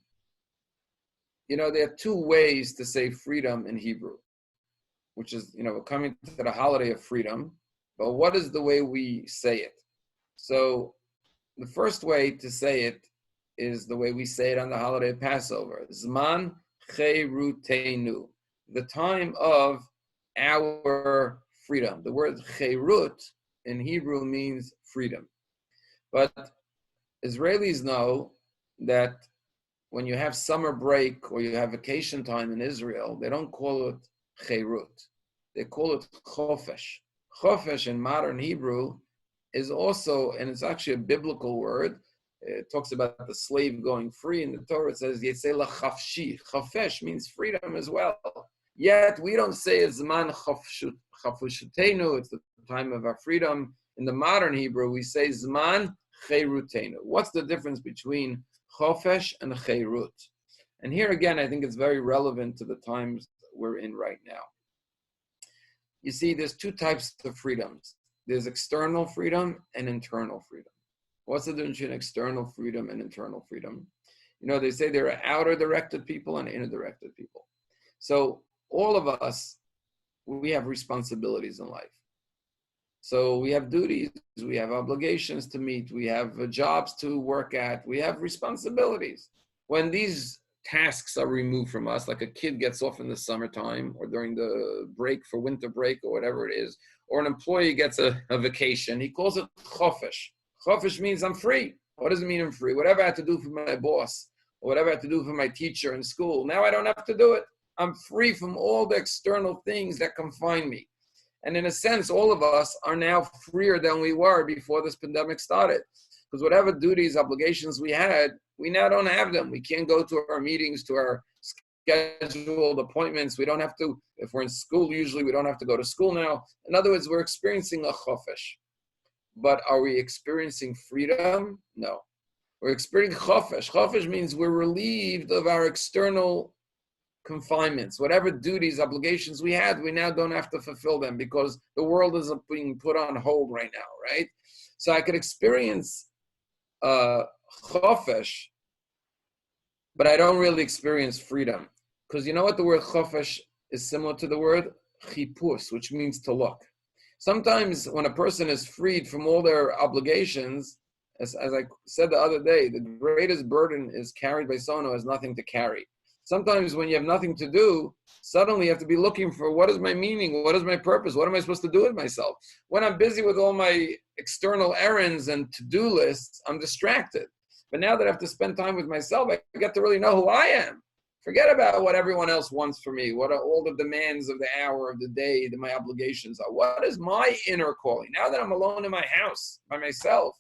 You know, there are two ways to say freedom in Hebrew, which is, you know, we're coming to the holiday of freedom, but what is the way we say it? So the first way to say it is the way we say it on the holiday of Passover. Zman Cherutenu, the time of our freedom. The word Cherut in Hebrew means freedom. But Israelis know that when you have summer break or you have vacation time in Israel, they don't call it Cherut. They call it Chofesh. Chofesh in modern Hebrew is also, and it's actually a biblical word. It talks about the slave going free. In the Torah it says, Yetzeh lachafshi. Chofesh means freedom as well. Yet we don't say it's Zman Chafushetenu, it's the time of our freedom. In the modern Hebrew, we say Zman Cherutenu. What's the difference between Chofesh and Cherut? And here again, I think it's very relevant to the times we're in right now. You see, there's two types of freedoms. There's external freedom and internal freedom. What's the difference between external freedom and internal freedom? You know, they say there are outer directed people and inner directed people. So all of us, we have responsibilities in life. So we have duties, we have obligations to meet, we have jobs to work at, we have responsibilities. When these tasks are removed from us, like a kid gets off in the summertime or during the break for winter break or whatever it is, or an employee gets a vacation, he calls it chofesh. Chofesh means I'm free. What does it mean I'm free? Whatever I have to do for my boss or whatever I have to do for my teacher in school, now I don't have to do it. I'm free from all the external things that confine me. And in a sense, all of us are now freer than we were before this pandemic started. Because whatever duties, obligations we had, we now don't have them. We can't go to our meetings, to our scheduled appointments. We don't have to, if we're in school, usually we don't have to go to school now. In other words, we're experiencing a chofesh. But are we experiencing freedom? No. We're experiencing chofesh. Chofesh means we're relieved of our external confinements. Whatever duties, obligations we had, we now don't have to fulfill them because the world is being put on hold right now, right? So I could experience chofesh, but I don't really experience freedom. Because you know what the word chofesh is similar to the word chipus, which means to look. Sometimes when a person is freed from all their obligations, as I said the other day, the greatest burden is carried by someone who has nothing to carry. Sometimes when you have nothing to do, suddenly you have to be looking for what is my meaning, what is my purpose, what am I supposed to do with myself? When I'm busy with all my external errands and to-do lists, I'm distracted. But now that I have to spend time with myself, I get to really know who I am. Forget about what everyone else wants for me, what are all the demands of the hour, of the day, that my obligations are. What is my inner calling? Now that I'm alone in my house by myself,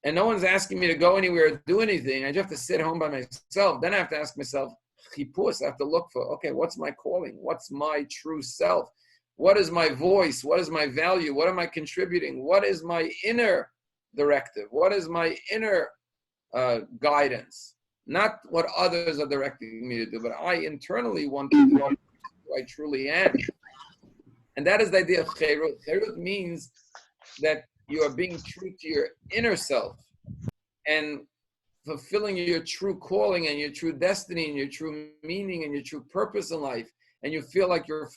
and no one's asking me to go anywhere or do anything, I just have to sit home by myself. Then I have to ask myself, chipus, I have to look for, okay, what's my calling? What's my true self? What is my voice? What is my value? What am I contributing? What is my inner directive? What is my inner guidance? Not what others are directing me to do, but I internally want to do who I truly am. And that is the idea of cherut. Cherut means that you are being true to your inner self and fulfilling your true calling and your true destiny and your true meaning and your true purpose in life. And you feel like you're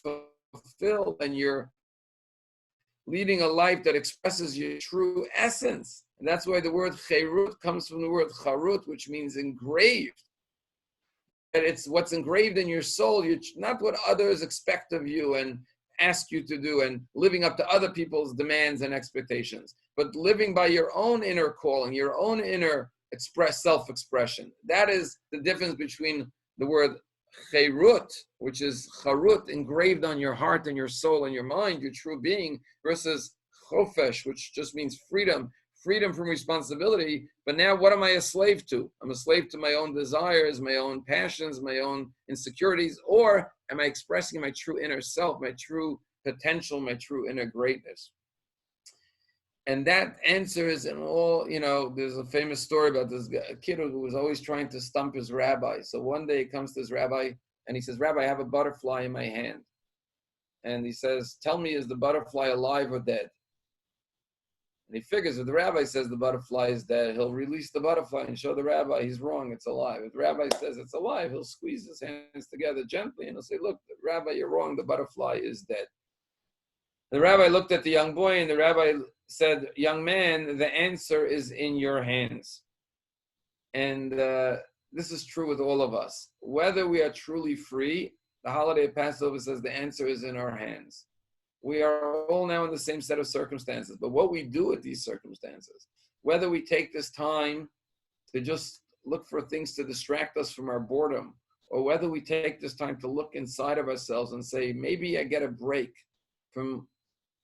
fulfilled and you're leading a life that expresses your true essence. And that's why the word cherut comes from the word charut, which means engraved. And it's what's engraved in your soul. You're not what others expect of you and ask you to do and living up to other people's demands and expectations, but living by your own inner calling, your own inner self-expression. That is the difference between the word cherut, which is charut, engraved on your heart and your soul and your mind, your true being, versus chofesh, which just means freedom, freedom from responsibility, but now what am I a slave to? I'm a slave to my own desires, my own passions, my own insecurities, or am I expressing my true inner self, my true potential, my true inner greatness? And that answer is in all, there's a famous story about this kid who was always trying to stump his rabbi. So one day he comes to his rabbi and he says, Rabbi, I have a butterfly in my hand. And he says, tell me, is the butterfly alive or dead? And he figures if the rabbi says the butterfly is dead, he'll release the butterfly and show the rabbi he's wrong, it's alive. If the rabbi says it's alive, he'll squeeze his hands together gently and he'll say, look, Rabbi, you're wrong, the butterfly is dead. The rabbi looked at the young boy and the rabbi said, young man, the answer is in your hands. And this is true with all of us. Whether we are truly free, the holiday of Passover says the answer is in our hands. We are all now in the same set of circumstances, but what we do with these circumstances, whether we take this time to just look for things to distract us from our boredom, or whether we take this time to look inside of ourselves and say, maybe I get a break from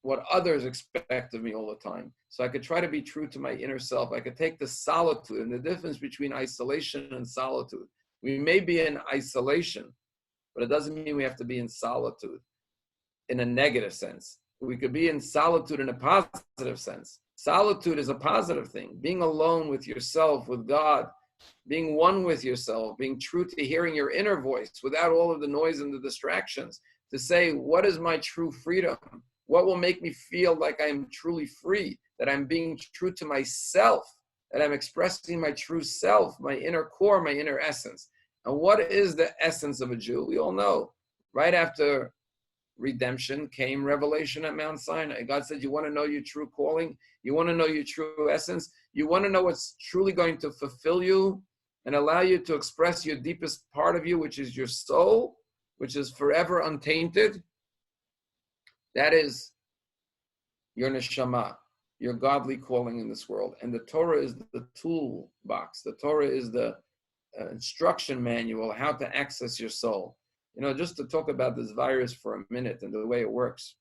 what others expect of me all the time. So I could try to be true to my inner self. I could take the solitude and the difference between isolation and solitude. We may be in isolation, but it doesn't mean we have to be in solitude in a negative sense. We could be in solitude in a positive sense. Solitude is a positive thing. Being alone with yourself, with God, being one with yourself, being true to hearing your inner voice without all of the noise and the distractions, to say, what is my true freedom? What will make me feel like I'm truly free, that I'm being true to myself, that I'm expressing my true self, my inner core, my inner essence. And what is the essence of a Jew? We all know. Right after redemption came revelation at Mount Sinai. God said, you want to know your true calling? You want to know your true essence? You want to know what's truly going to fulfill you and allow you to express your deepest part of you, which is your soul, which is forever untainted? That is your neshama, your godly calling in this world. And the Torah is the toolbox. The Torah is the instruction manual, how to access your soul. Just to talk about this virus for a minute and the way it works.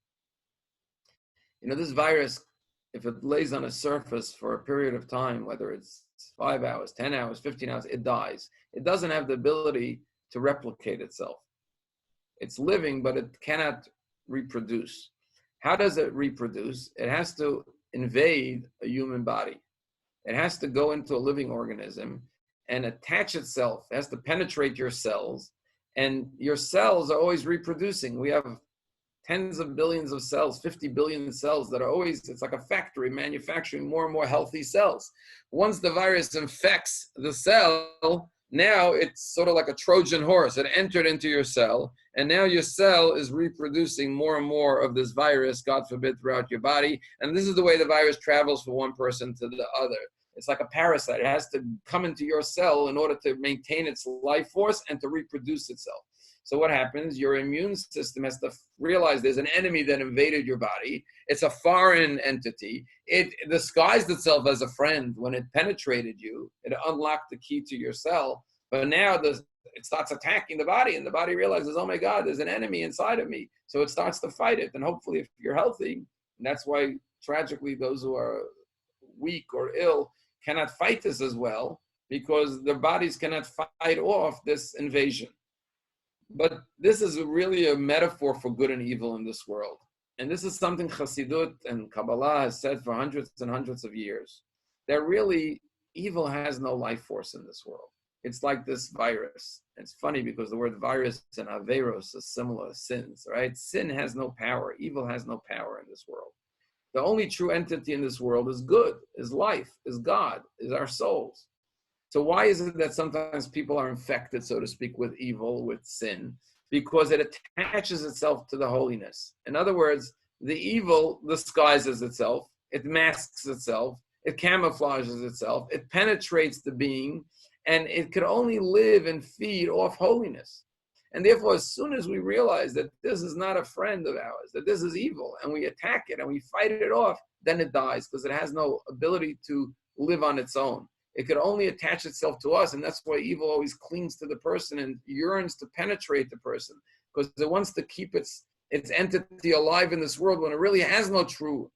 This virus, if it lays on a surface for a period of time, whether it's 5 hours, 10 hours, 15 hours, it dies. It doesn't have the ability to replicate itself. It's living, but it cannot reproduce. How does it reproduce? It has to invade a human body. It has to go into a living organism and attach itself. It has to penetrate your cells. And your cells are always reproducing. We have tens of billions of cells, 50 billion cells that are always, it's like a factory manufacturing more and more healthy cells. Once the virus infects the cell, now it's sort of like a Trojan horse. It entered into your cell, and now your cell is reproducing more and more of this virus, God forbid, throughout your body. And this is the way the virus travels from one person to the other. It's like a parasite. It has to come into your cell in order to maintain its life force and to reproduce itself. So what happens? Your immune system has to realize there's an enemy that invaded your body. It's a foreign entity. It disguised itself as a friend. When it penetrated you, it unlocked the key to your cell. But now it starts attacking the body, and the body realizes, oh my God, there's an enemy inside of me. So it starts to fight it. And hopefully if you're healthy, and that's why tragically those who are weak or ill cannot fight this as well, because their bodies cannot fight off this invasion. But this is really a metaphor for good and evil in this world. And this is something Chassidut and Kabbalah has said for hundreds and hundreds of years, that really evil has no life force in this world. It's like this virus. It's funny because the word virus and averos is similar, sins, right? Sin has no power. Evil has no power in this world. The only true entity in this world is good, is life, is God, is our souls. So why is it that sometimes people are infected, so to speak, with evil, with sin? Because it attaches itself to the holiness. In other words, the evil disguises itself, it masks itself, it camouflages itself, it penetrates the being, and it could only live and feed off holiness. And therefore, as soon as we realize that this is not a friend of ours, that this is evil, and we attack it and we fight it off, then it dies because it has no ability to live on its own. It could only attach itself to us, and that's why evil always clings to the person and yearns to penetrate the person, because it wants to keep its entity alive in this world when it really has no true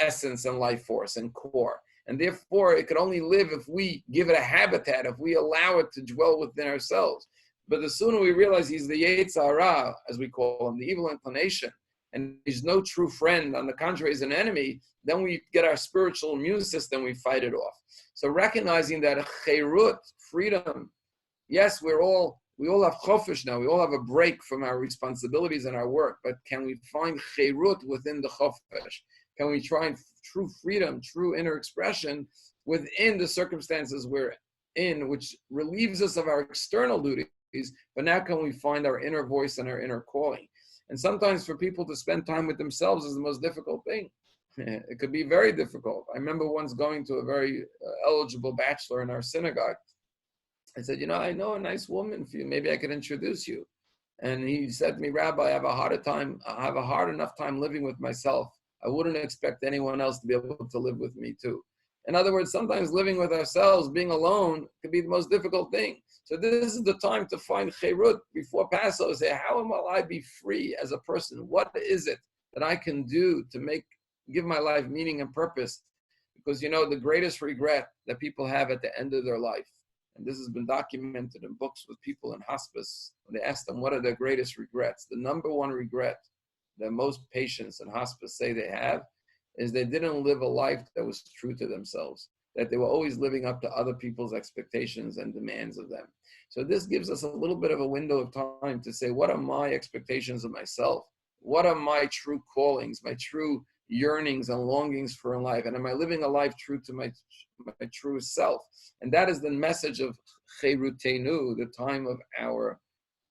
essence and life force and core. And therefore, it could only live if we give it a habitat, if we allow it to dwell within ourselves. But the sooner we realize he's the Yetzer Hara, as we call him, the evil inclination, and he's no true friend, on the contrary, he's an enemy, then we get our spiritual immune system, we fight it off. So recognizing that cherut, freedom, yes, we all have chofish now, we all have a break from our responsibilities and our work, but can we find cherut within the chofish? Can we find true freedom, true inner expression within the circumstances we're in, which relieves us of our external duties, but now can we find our inner voice and our inner calling? And sometimes for people to spend time with themselves is the most difficult thing. It could be very difficult. I remember once going to a very eligible bachelor in our synagogue. I said, I know a nice woman for you. Maybe I could introduce you. And he said to me, Rabbi, I have a hard enough time living with myself. I wouldn't expect anyone else to be able to live with me too. In other words, sometimes living with ourselves, being alone, could be the most difficult thing. So this is the time to find cherut before Passover. Say, how will I be free as a person? What is it that I can do to give my life meaning and purpose? Because the greatest regret that people have at the end of their life, and this has been documented in books with people in hospice, when they ask them what are their greatest regrets, the number one regret that most patients in hospice say they have is they didn't live a life that was true to themselves, that they were always living up to other people's expectations and demands of them. So this gives us a little bit of a window of time to say, what are my expectations of myself? What are my true callings, my true yearnings and longings for in life? And am I living a life true to my true self? And that is the message of Cherutenu, the time of our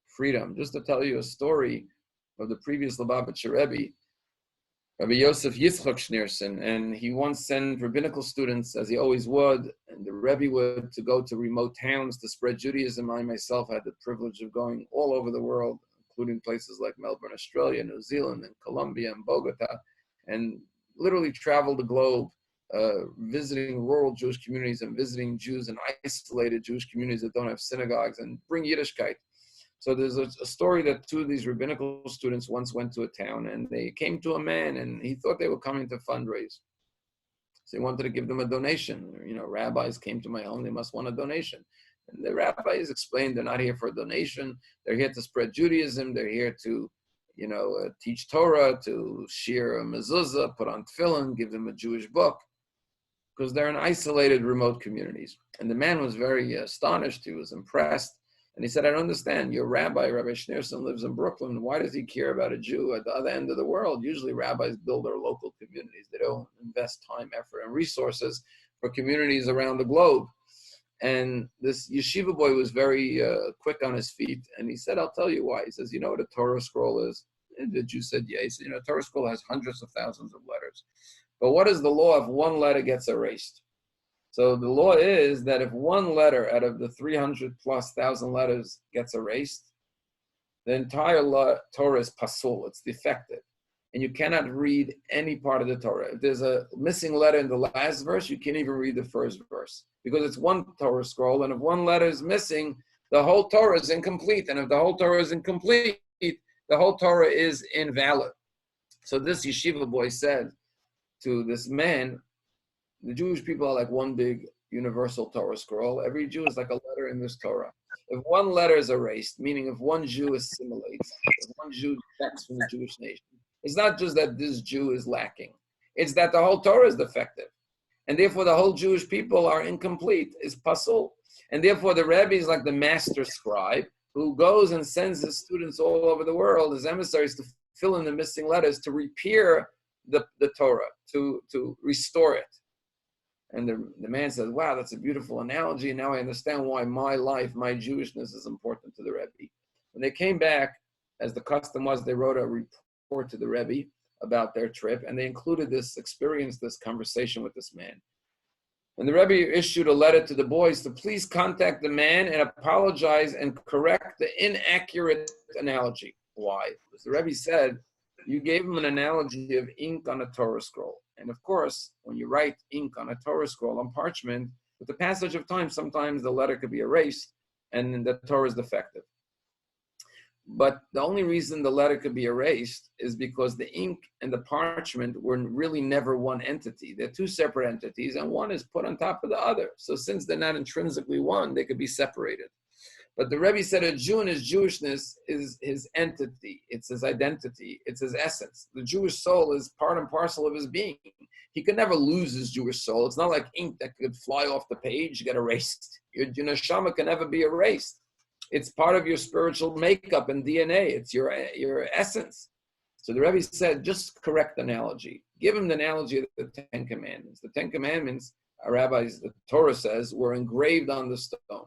freedom. Just to tell you a story of the previous Lubavitcher Rebbe, Rabbi Yosef Yitzchak Schneerson, and he once sent rabbinical students, as he always would, and the Rebbe would, to go to remote towns to spread Judaism. I myself had the privilege of going all over the world, including places like Melbourne, Australia, New Zealand, and Colombia, and Bogota, and literally traveled the globe, visiting rural Jewish communities and visiting Jews in isolated Jewish communities that don't have synagogues, and bring Yiddishkeit. So there's a story that two of these rabbinical students once went to a town, and they came to a man, and he thought they were coming to fundraise. So he wanted to give them a donation. Rabbis came to my home, they must want a donation. And the rabbis explained they're not here for a donation. They're here to spread Judaism. They're here to, teach Torah, to shear a mezuzah, put on tefillin, give them a Jewish book, because they're in isolated, remote communities. And the man was very astonished. He was impressed. And he said, I don't understand. Your Rabbi Schneerson, lives in Brooklyn. Why does he care about a Jew at the other end of the world? Usually rabbis build their local communities. They don't invest time, effort, and resources for communities around the globe. And this yeshiva boy was very quick on his feet. And he said, I'll tell you why. He says, you know what a Torah scroll is? And the Jew said, yeah. He said, a Torah scroll has hundreds of thousands of letters. But what is the law if one letter gets erased? So the law is that if one letter out of the 300,000+ letters gets erased, the entire Torah is pasul, it's defective. And you cannot read any part of the Torah. If there's a missing letter in the last verse, you can't even read the first verse, because it's one Torah scroll, and if one letter is missing, the whole Torah is incomplete. And if the whole Torah is incomplete, the whole Torah is invalid. So this yeshiva boy said to this man, the Jewish people are like one big universal Torah scroll. Every Jew is like a letter in this Torah. If one letter is erased, meaning if one Jew assimilates, if one Jew defects from the Jewish nation, it's not just that this Jew is lacking. It's that the whole Torah is defective. And therefore the whole Jewish people are incomplete, is pasul. And therefore the Rebbe is like the master scribe who goes and sends his students all over the world, his emissaries, to fill in the missing letters, to repair the Torah, to restore it. And the man says, wow, that's a beautiful analogy. Now I understand why my life, my Jewishness is important to the Rebbe. When they came back, as the custom was, they wrote a report to the Rebbe about their trip, and they included this experience, this conversation with this man. And the Rebbe issued a letter to the boys to please contact the man and apologize and correct the inaccurate analogy. Why? Because the Rebbe said, you gave him an analogy of ink on a Torah scroll. And of course, when you write ink on a Torah scroll on parchment, with the passage of time, sometimes the letter could be erased and the Torah is defective. But the only reason the letter could be erased is because the ink and the parchment were really never one entity. They're two separate entities, and one is put on top of the other. So since they're not intrinsically one, they could be separated. But the Rebbe said a Jew in his Jewishness is his entity. It's his identity. It's his essence. The Jewish soul is part and parcel of his being. He could never lose his Jewish soul. It's not like ink that could fly off the page, get erased. Your neshama can never be erased. It's part of your spiritual makeup and DNA. It's your essence. So the Rebbe said, just correct the analogy. Give him the analogy of the Ten Commandments. The Ten Commandments, our rabbis, the Torah says, were engraved on the stone.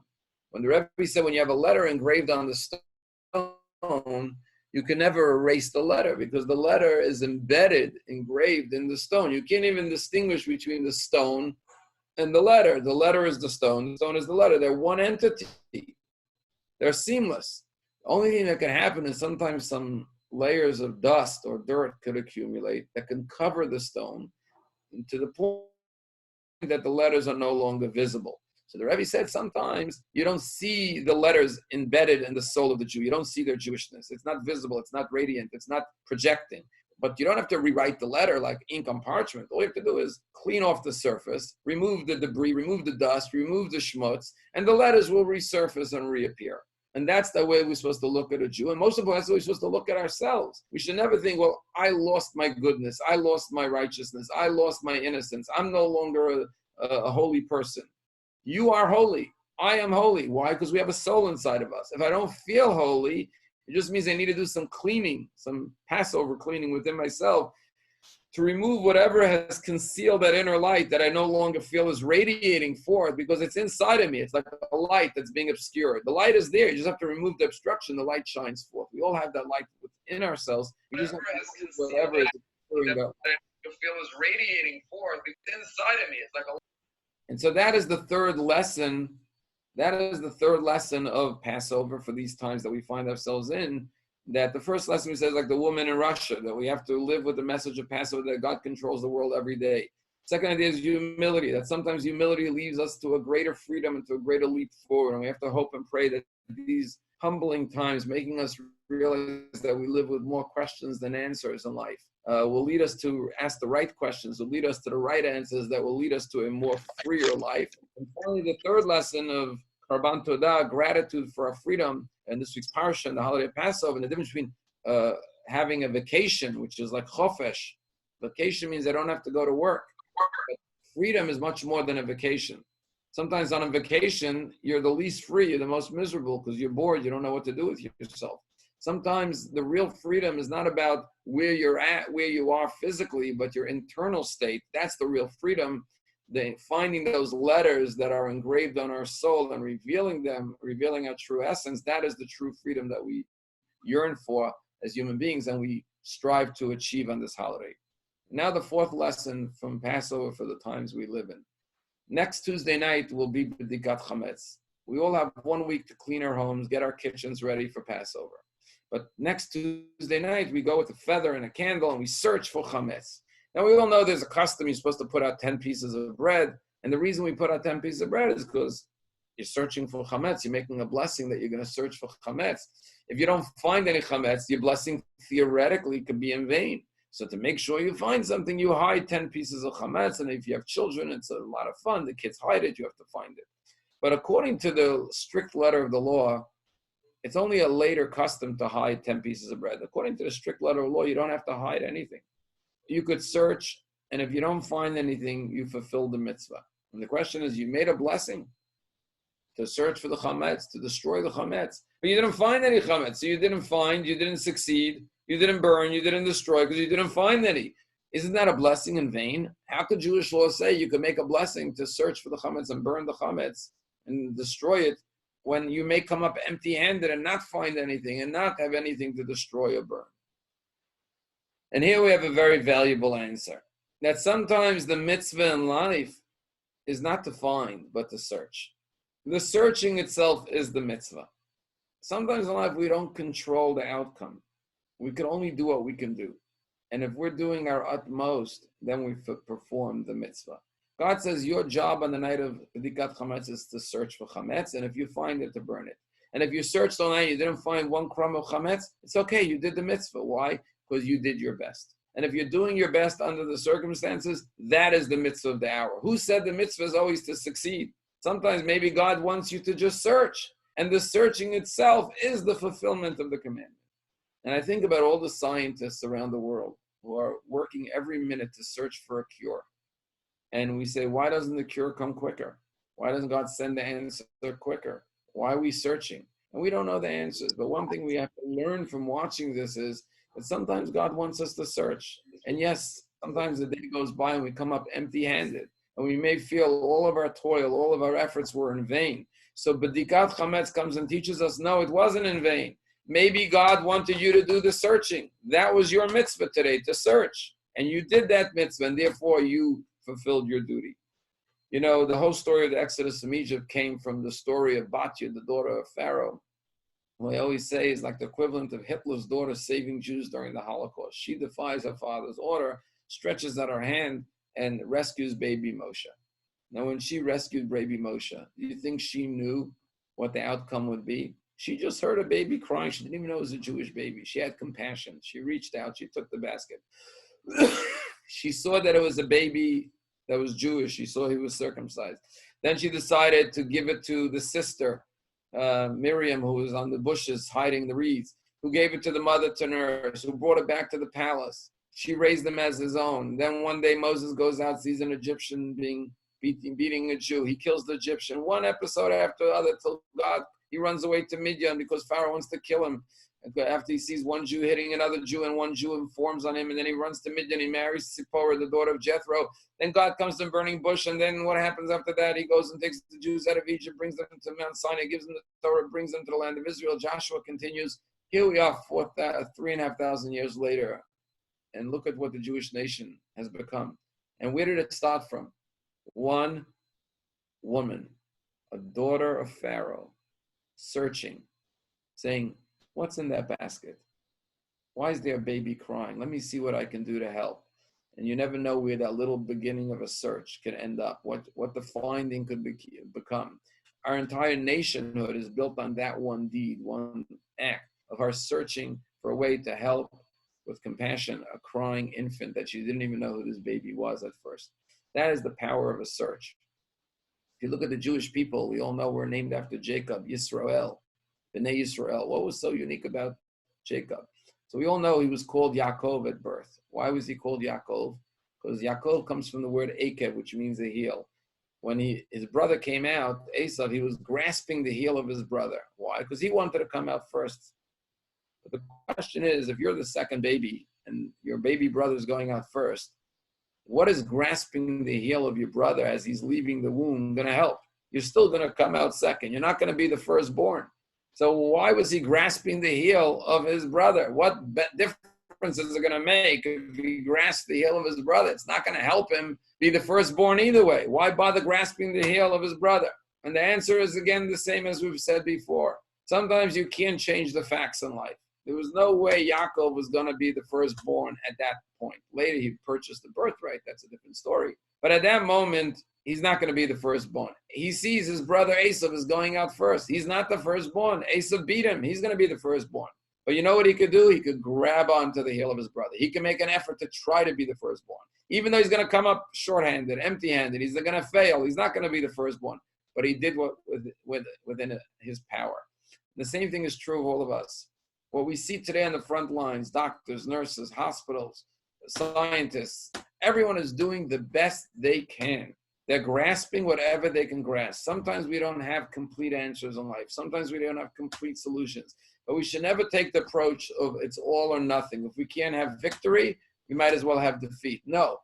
When the Rebbe said, when you have a letter engraved on the stone, you can never erase the letter because the letter is embedded, engraved in the stone. You can't even distinguish between the stone and the letter. The letter is the stone is the letter. They're one entity. They're seamless. The only thing that can happen is sometimes some layers of dust or dirt could accumulate that can cover the stone to the point that the letters are no longer visible. So the Rebbe said sometimes you don't see the letters embedded in the soul of the Jew. You don't see their Jewishness. It's not visible. It's not radiant. It's not projecting. But you don't have to rewrite the letter like ink on parchment. All you have to do is clean off the surface, remove the debris, remove the dust, remove the schmutz, and the letters will resurface and reappear. And that's the way we're supposed to look at a Jew. And most of all, that's the way we're supposed to look at ourselves. We should never think, well, I lost my goodness. I lost my righteousness. I lost my innocence. I'm no longer a holy person. You are holy. I am holy. Why? Because we have a soul inside of us. If I don't feel holy, it just means I need to do some cleaning, some Passover cleaning within myself to remove whatever has concealed that inner light that I no longer feel is radiating forth because it's inside of me. It's like a light that's being obscured. The light is there. You just have to remove the obstruction. The light shines forth. We all have that light within ourselves. We just have to remove whatever is obscuring that you feel is radiating forth. It's inside of me. It's like a. And so that is the third lesson. That is the third lesson of Passover for these times that we find ourselves in. That the first lesson we said, like the woman in Russia, that we have to live with the message of Passover, that God controls the world every day. Second idea is humility, that sometimes humility leads us to a greater freedom and to a greater leap forward. And we have to hope and pray that these humbling times, making us realize that we live with more questions than answers in life, will lead us to ask the right questions, will lead us to the right answers that will lead us to a more freer life. And finally, the third lesson of Karban Todah, gratitude for our freedom, and this week's Parsha and the holiday of Passover, and the difference between having a vacation, which is like chofesh. Vacation means I don't have to go to work. But freedom is much more than a vacation. Sometimes on a vacation, you're the least free, you're the most miserable because you're bored, you don't know what to do with yourself. Sometimes the real freedom is not about where you're at, where you are physically, but your internal state. That's the real freedom. Finding those letters that are engraved on our soul and revealing them, revealing our true essence, that is the true freedom that we yearn for as human beings and we strive to achieve on this holiday. Now the fourth lesson from Passover for the times we live in. Next Tuesday night will be B'dikat Chametz. We all have 1 week to clean our homes, get our kitchens ready for Passover. But next Tuesday night, we go with a feather and a candle and we search for Chametz. Now, we all know there's a custom. You're supposed to put out 10 pieces of bread. And the reason we put out 10 pieces of bread is because you're searching for chametz. You're making a blessing that you're going to search for chametz. If you don't find any chametz, your blessing theoretically could be in vain. So to make sure you find something, you hide 10 pieces of chametz. And if you have children, it's a lot of fun. The kids hide it. You have to find it. But according to the strict letter of the law, it's only a later custom to hide 10 pieces of bread. According to the strict letter of the law, you don't have to hide anything. You could search, and if you don't find anything, you fulfill the mitzvah. And the question is, you made a blessing to search for the chametz, to destroy the chametz, but you didn't find any chametz. So you didn't succeed, you didn't burn, you didn't destroy because you didn't find any. Isn't that a blessing in vain? How could Jewish law say you could make a blessing to search for the chametz and burn the chametz and destroy it when you may come up empty-handed and not find anything and not have anything to destroy or burn? And here we have a very valuable answer, that sometimes the mitzvah in life is not to find, but to search. The searching itself is the mitzvah. Sometimes in life we don't control the outcome. We can only do what we can do. And if we're doing our utmost, then we perform the mitzvah. God says your job on the night of B'dikat Chametz is to search for Chametz, and if you find it, to burn it. And if you searched all night, you didn't find one crumb of chametz, it's okay, you did the mitzvah. Why? Because you did your best. And if you're doing your best under the circumstances, that is the mitzvah of the hour. Who said the mitzvah is always to succeed? Sometimes maybe God wants you to just search. And the searching itself is the fulfillment of the commandment. And I think about all the scientists around the world who are working every minute to search for a cure. And we say, why doesn't the cure come quicker? Why doesn't God send the answer quicker? Why are we searching? And we don't know the answers. But one thing we have to learn from watching this is that sometimes God wants us to search. And yes, sometimes the day goes by and we come up empty-handed. And we may feel all of our toil, all of our efforts were in vain. So B'dikat Chametz comes and teaches us, no, it wasn't in vain. Maybe God wanted you to do the searching. That was your mitzvah today, to search. And you did that mitzvah, and therefore you fulfilled your duty. You know, the whole story of the Exodus from Egypt came from the story of Batya, the daughter of Pharaoh. What I always say is like the equivalent of Hitler's daughter saving Jews during the Holocaust. She defies her father's order, stretches out her hand, and rescues baby Moshe. Now, when she rescued baby Moshe, do you think she knew what the outcome would be? She just heard a baby crying. She didn't even know it was a Jewish baby. She had compassion. She reached out. She took the basket. She saw that it was a baby that was Jewish. She saw he was circumcised. Then she decided to give it to the sister, Miriam, who was on the bushes hiding the reeds, who gave it to the mother to nurse, who brought it back to the palace. She raised him as his own. Then one day Moses goes out, sees an Egyptian beating a Jew. He kills the Egyptian. One episode after the other till he runs away to Midian because Pharaoh wants to kill him. After he sees one Jew hitting another Jew and one Jew informs on him, and then he runs to Midian, he marries Zipporah, the daughter of Jethro. Then God comes to the burning bush, and then what happens after that? He goes and takes the Jews out of Egypt, brings them to Mount Sinai, gives them the Torah, brings them to the land of Israel. Joshua continues. Here we are 3,500 years later, and look at what the Jewish nation has become. And where did it start from? One woman, a daughter of Pharaoh, searching, saying, what's in that basket? Why is there a baby crying? Let me see what I can do to help. And you never know where that little beginning of a search could end up, what the finding could become. Our entire nationhood is built on that one deed, one act of her searching for a way to help with compassion a crying infant that she didn't even know who this baby was at first. That is the power of a search. If you look at the Jewish people, we all know we're named after Jacob, Yisrael. B'nai Yisrael. What was so unique about Jacob? So we all know he was called Yaakov at birth. Why was he called Yaakov? Because Yaakov comes from the word Akev, which means a heel. When his brother came out, Esau, he was grasping the heel of his brother. Why? Because he wanted to come out first. But the question is, if you're the second baby and your baby brother is going out first, what is grasping the heel of your brother as he's leaving the womb going to help? You're still going to come out second. You're not going to be the firstborn. So why was he grasping the heel of his brother? What difference is it going to make if he grasps the heel of his brother? It's not going to help him be the firstborn either way. Why bother grasping the heel of his brother? And the answer is, again, the same as we've said before. Sometimes you can't change the facts in life. There was no way Yaakov was going to be the firstborn at that point. Later, he purchased the birthright. That's a different story. But at that moment, he's not going to be the firstborn. He sees his brother Esau is going out first. He's not the firstborn. Esau beat him. He's going to be the firstborn. But you know what he could do? He could grab onto the heel of his brother. He can make an effort to try to be the firstborn. Even though he's going to come up shorthanded, empty-handed, he's going to fail. He's not going to be the firstborn. But he did what within his power. The same thing is true of all of us. What we see today on the front lines, doctors, nurses, hospitals, scientists, everyone is doing the best they can. They're grasping whatever they can grasp. Sometimes we don't have complete answers in life. Sometimes we don't have complete solutions. But we should never take the approach of it's all or nothing. If we can't have victory, we might as well have defeat. No.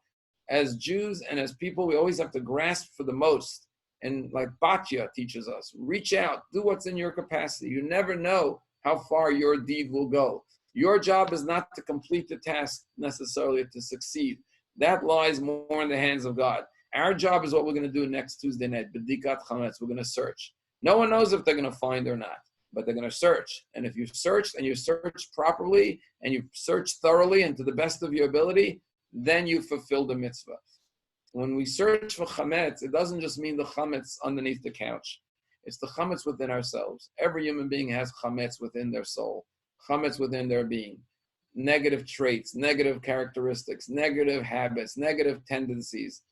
As Jews and as people, we always have to grasp for the most. And like Batya teaches us, reach out, do what's in your capacity. You never know how far your deed will go. Your job is not to complete the task necessarily to succeed. That lies more in the hands of God. Our job is what we're going to do next Tuesday night, B'dikat Chametz. We're going to search. No one knows if they're going to find or not, but they're going to search. And if you search and you search properly and you search thoroughly and to the best of your ability, then you fulfill the mitzvah. When we search for chametz, it doesn't just mean the chametz underneath the couch. It's the chametz within ourselves. Every human being has chametz within their soul, chametz within their being. Negative traits, negative characteristics, negative habits, negative tendencies,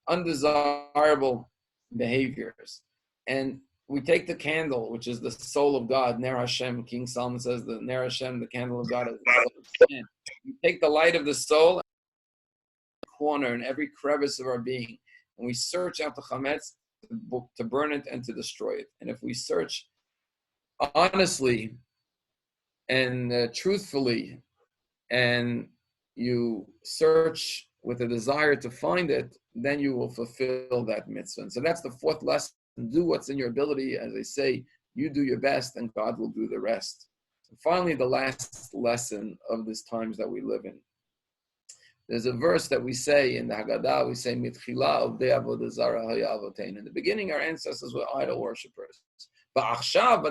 undesirable behaviors. And we take the candle, which is the soul of God, Ner Hashem. King Solomon says the Ner Hashem, the candle of God, is the soul of man. You take the light of the soul, corner, in every crevice of our being, and we search out the chametz to burn it and to destroy it. And if we search honestly and truthfully, and you search with a desire to find it, then you will fulfill that mitzvah. And so that's the fourth lesson. Do what's in your ability. As I say, you do your best and God will do the rest. And finally, the last lesson of these times that we live in. There's a verse that we say in the Haggadah, we say, Mitchila Ovdei Avodah Zarah Haya Avotein. In the beginning, our ancestors were idol worshippers. But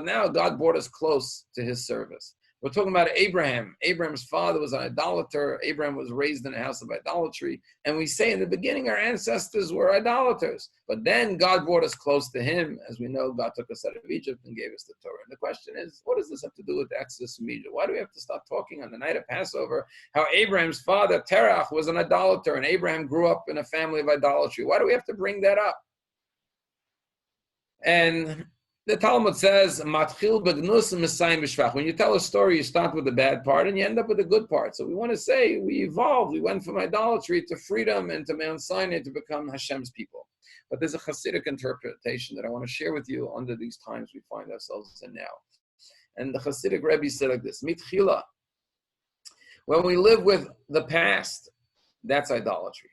now God brought us close to his service. We're talking about Abraham. Abraham's father was an idolater. Abraham was raised in a house of idolatry. And we say in the beginning, our ancestors were idolaters. But then God brought us close to him. As we know, God took us out of Egypt and gave us the Torah. And the question is, what does this have to do with the Exodus from Egypt? Why do we have to start talking on the night of Passover how Abraham's father, Terach, was an idolater and Abraham grew up in a family of idolatry? Why do we have to bring that up? And the Talmud says, "Matchil begnus mesayim b'shvach." When you tell a story, you start with the bad part and you end up with the good part. So we want to say we evolved. We went from idolatry to freedom and to Mount Sinai to become Hashem's people. But there's a Hasidic interpretation that I want to share with you under these times we find ourselves in now. And the Hasidic Rebbe said like this: Mitchila. When we live with the past, that's idolatry.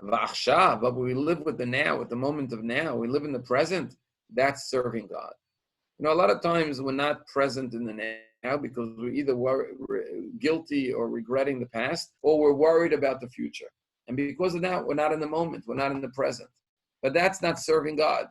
V'achshav, but when we live with the now, with the moment of now, we live in the present. That's serving God. You know, a lot of times we're not present in the now because we're either guilty or regretting the past, or we're worried about the future. And because of that, we're not in the moment. We're not in the present. But that's not serving God.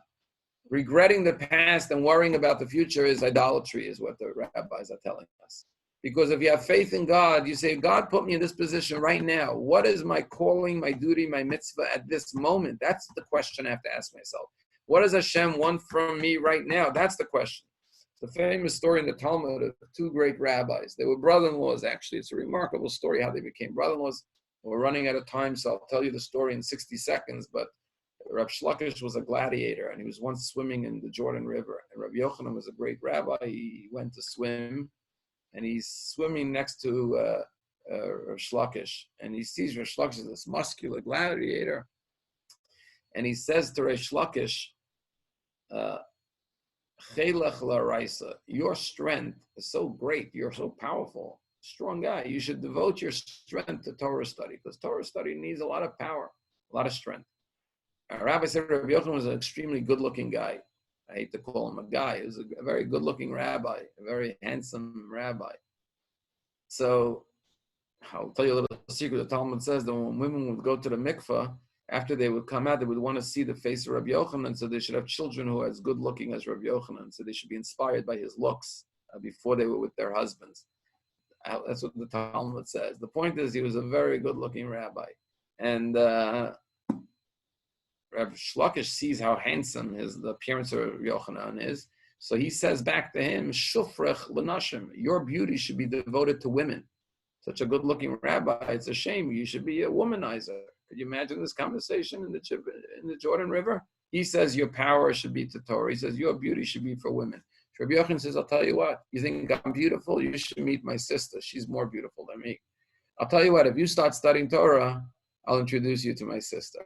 Regretting the past and worrying about the future is idolatry, is what the rabbis are telling us. Because if you have faith in God, you say, God put me in this position right now. What is my calling, my duty, my mitzvah at this moment? That's the question I have to ask myself. What does Hashem want from me right now? That's the question. It's a famous story in the Talmud of two great rabbis. They were brother-in-laws, actually. It's a remarkable story how they became brother-in-laws. We're running out of time, so I'll tell you the story in 60 seconds. But Rabbi Shlokish was a gladiator, and he was once swimming in the Jordan River. And Rabbi Yochanan was a great rabbi. He went to swim, and he's swimming next to Rabbi Shlokish. And he sees Rabbi Shlokish as this muscular gladiator. And he says to Rabbi Shlokish, your strength is so great, you're so powerful, strong guy. You should devote your strength to Torah study, because Torah study needs a lot of power, a lot of strength. Rabbi said Rabbi Yochanan was an extremely good-looking guy. I hate to call him a guy. He was a very good-looking rabbi, a very handsome rabbi. So I'll tell you a little secret. The Talmud says that when women would go to the mikveh, after they would come out, they would want to see the face of Rabbi Yochanan, so they should have children who are as good looking as Rabbi Yochanan. So they should be inspired by his looks before they were with their husbands. That's what the Talmud says. The point is, he was a very good looking rabbi. And Rabbi Shlokish sees how handsome the appearance of Rabbi Yochanan is. So he says back to him, Shufrech l'nashim, your beauty should be devoted to women. Such a good looking rabbi, it's a shame. You should be a womanizer. Could you imagine this conversation in the Jordan River? He says your power should be to Torah. He says your beauty should be for women. Rabbi Yochanan says, I'll tell you what, you think I'm beautiful? You should meet my sister. She's more beautiful than me. I'll tell you what, if you start studying Torah, I'll introduce you to my sister.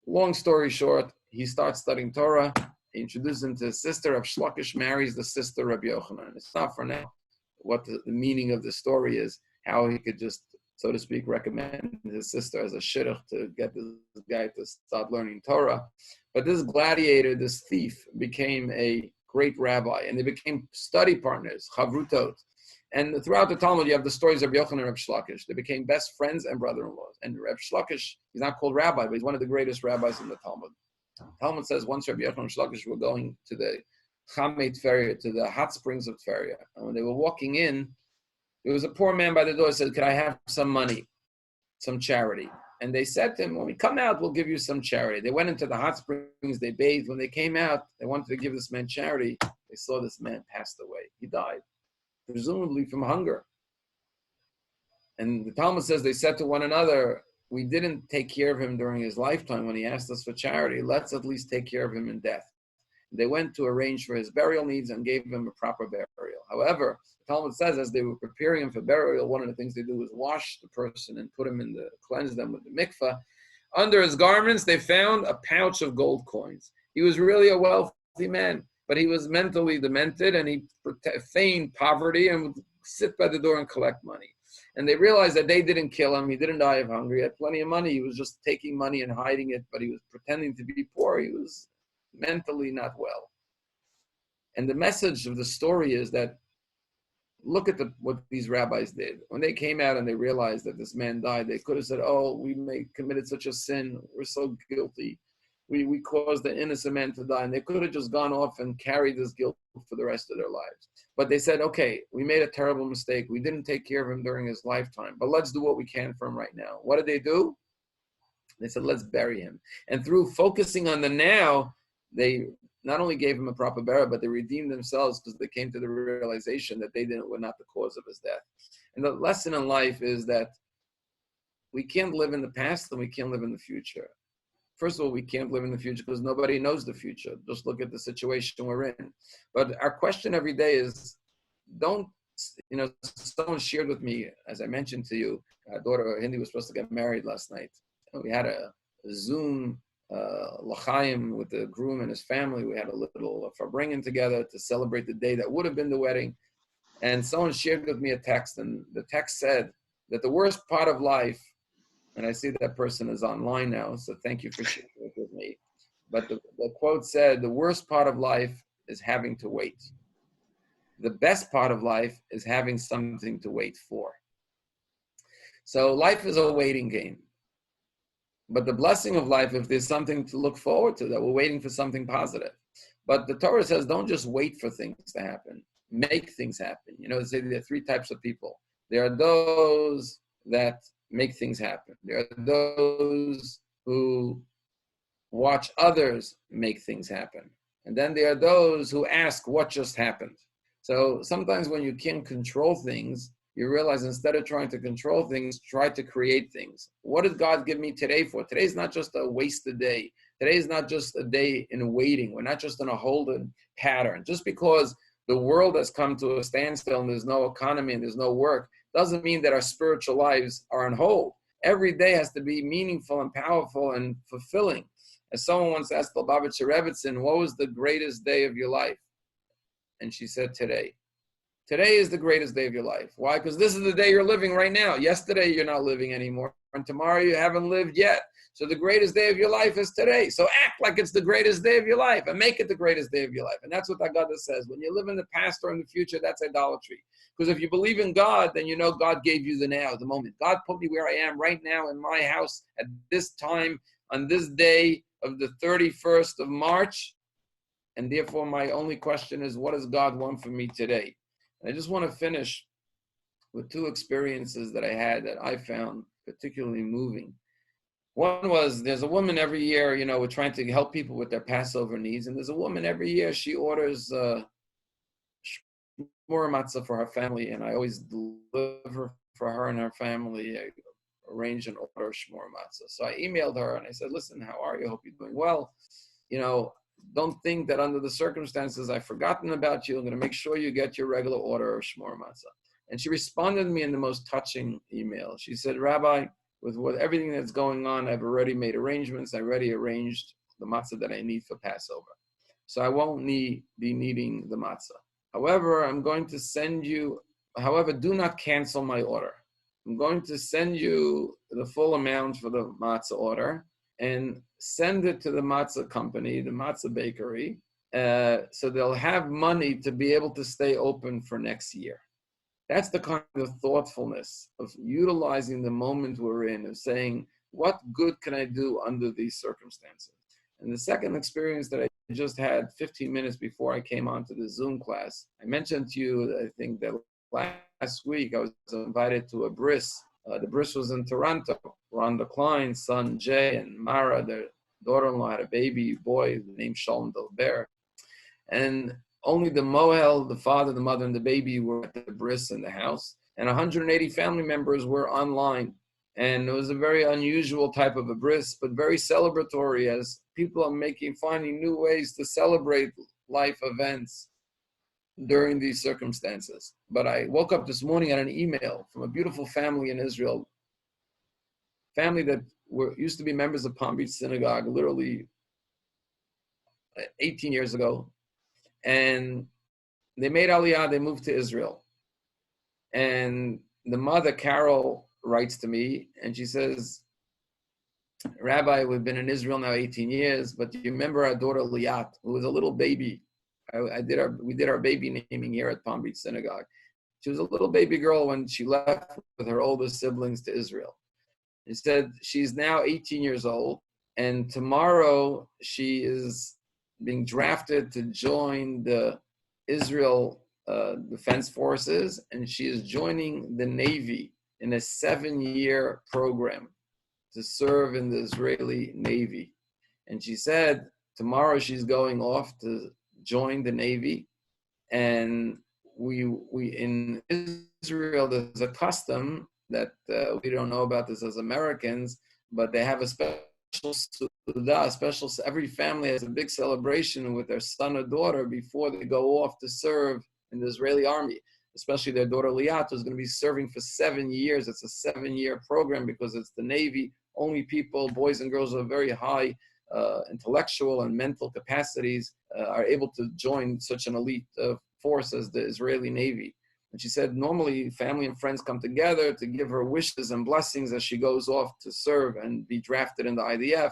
Long story short, he starts studying Torah. He introduces him to his sister. Rav Shlokish marries the sister Rabbi Yochanan. It's not for now what the meaning of the story is, how he could just, so to speak, recommend his sister as a shidduch to get this guy to start learning Torah. But this gladiator, this thief, became a great rabbi, and they became study partners, chavrutot. And throughout the Talmud, you have the stories of Yochanan and Reb Shlokish. They became best friends and brother-in-laws. And Reb Shlokish, he's not called rabbi, but he's one of the greatest rabbis in the Talmud. Talmud says once Reb Yochanan and Shlokish were going to the Chamet Tveria, to the hot springs of Tveria. And when they were walking in, there was a poor man by the door who said, could I have some money, some charity? And they said to him, when we come out, we'll give you some charity. They went into the hot springs, they bathed. When they came out, they wanted to give this man charity. They saw this man passed away. He died, presumably from hunger. And the Talmud says they said to one another, we didn't take care of him during his lifetime when he asked us for charity. Let's at least take care of him in death. They went to arrange for his burial needs and gave him a proper burial. However, the Talmud says as they were preparing him for burial, one of the things they do was wash the person and put him cleanse them with the mikveh. Under his garments, they found a pouch of gold coins. He was really a wealthy man, but he was mentally demented and he feigned poverty and would sit by the door and collect money. And they realized that they didn't kill him. He didn't die of hunger. He had plenty of money. He was just taking money and hiding it, but he was pretending to be poor. He was mentally not well. And the message of the story is that look at what these rabbis did. When they came out and they realized that this man died, they could have said, oh, we committed such a sin. We're so guilty. We caused the innocent man to die. And they could have just gone off and carried this guilt for the rest of their lives. But they said, okay, we made a terrible mistake. We didn't take care of him during his lifetime, but let's do what we can for him right now. What did they do? They said, let's bury him. And through focusing on the now, they not only gave him a proper burial, but they redeemed themselves because they came to the realization that were not the cause of his death. And the lesson in life is that we can't live in the past and we can't live in the future. First of all, we can't live in the future because nobody knows the future. Just look at the situation we're in. But our question every day is, someone shared with me, as I mentioned to you, our daughter Hindi was supposed to get married last night. And we had a Zoom l'chaim with the groom and his family. We had a little farbringen together to celebrate the day that would have been the wedding. And someone shared with me a text, and the text said that the worst part of life, and I see that person is online now, so thank you for sharing it with me. But the quote said, the worst part of life is having to wait. The best part of life is having something to wait for. So life is a waiting game. But the blessing of life, if there's something to look forward to, that we're waiting for something positive. But the Torah says, don't just wait for things to happen. Make things happen. They say there are three types of people. There are those that make things happen. There are those who watch others make things happen. And then there are those who ask what just happened. So sometimes when you can't control things, you realize instead of trying to control things, try to create things. What did God give me today for? Today is not just a wasted day. Today is not just a day in waiting. We're not just in a holding pattern. Just because the world has come to a standstill and there's no economy and there's no work, doesn't mean that our spiritual lives are on hold. Every day has to be meaningful and powerful and fulfilling. As someone once asked Lubavitcher Rebbetzin, what was the greatest day of your life? And she said, today. Today is the greatest day of your life. Why? Because this is the day you're living right now. Yesterday, you're not living anymore. And tomorrow, you haven't lived yet. So the greatest day of your life is today. So act like it's the greatest day of your life and make it the greatest day of your life. And that's what Haggadah says. When you live in the past or in the future, that's idolatry. Because if you believe in God, then you know God gave you the now, the moment. God put me where I am right now in my house at this time, on this day of the 31st of March. And therefore, my only question is, what does God want from me today? And I just want to finish with two experiences that I had that I found particularly moving. One was, there's a woman every year, we're trying to help people with their Passover needs. And there's a woman every year, she orders shmur matzah for her family. And I always deliver for her and her family, I arrange and order shmur matzah. So I emailed her and I said, listen, how are you? Hope you're doing well. Don't think that under the circumstances I've forgotten about you. I'm going to make sure you get your regular order of shmur matzah. And she responded to me in the most touching email. She said, Rabbi, with everything that's going on, I've already made arrangements. I already arranged the matzah that I need for Passover. So I won't be needing the matzah. However, I'm going to send you, do not cancel my order. I'm going to send you the full amount for the matzah order and send it to the matzah company, the matzah bakery, so they'll have money to be able to stay open for next year. That's the kind of thoughtfulness of utilizing the moment we're in, of saying, what good can I do under these circumstances? And the second experience that I just had 15 minutes before I came onto the Zoom class, I mentioned to you, I think that last week I was invited to a bris The bris was in Toronto. Rhonda Klein's son Jay and Mara, their daughter-in-law, had a baby boy named Shalom Delber. And only the Mohel, the father, the mother, and the baby were at the bris in the house. And 180 family members were online. And it was a very unusual type of a bris, but very celebratory, as people are finding new ways to celebrate life events during these circumstances. But I woke up this morning at an email from a beautiful family in Israel, family that used to be members of Palm Beach Synagogue literally 18 years ago. And they made Aliyah, they moved to Israel. And the mother, Carol, writes to me and she says, Rabbi, we've been in Israel now 18 years, but do you remember our daughter Liat, who was a little baby? We did our baby naming here at Palm Beach Synagogue. She was a little baby girl when she left with her older siblings to Israel. He said she's now 18 years old, and tomorrow she is being drafted to join the Israel Defense Forces, and she is joining the Navy in a 7-year program to serve in the Israeli Navy. And she said tomorrow she's going off to join the Navy. And we in Israel, there's a custom that we don't know about this as Americans, but they have a special every family has a big celebration with their son or daughter before they go off to serve in the Israeli army. Especially their daughter Liat is going to be serving for 7 years. It's a 7-year program because it's the Navy. Only people, boys and girls of very high intellectual and mental capacities are able to join such an elite force as the Israeli Navy. And she said normally family and friends come together to give her wishes and blessings as she goes off to serve and be drafted in the IDF.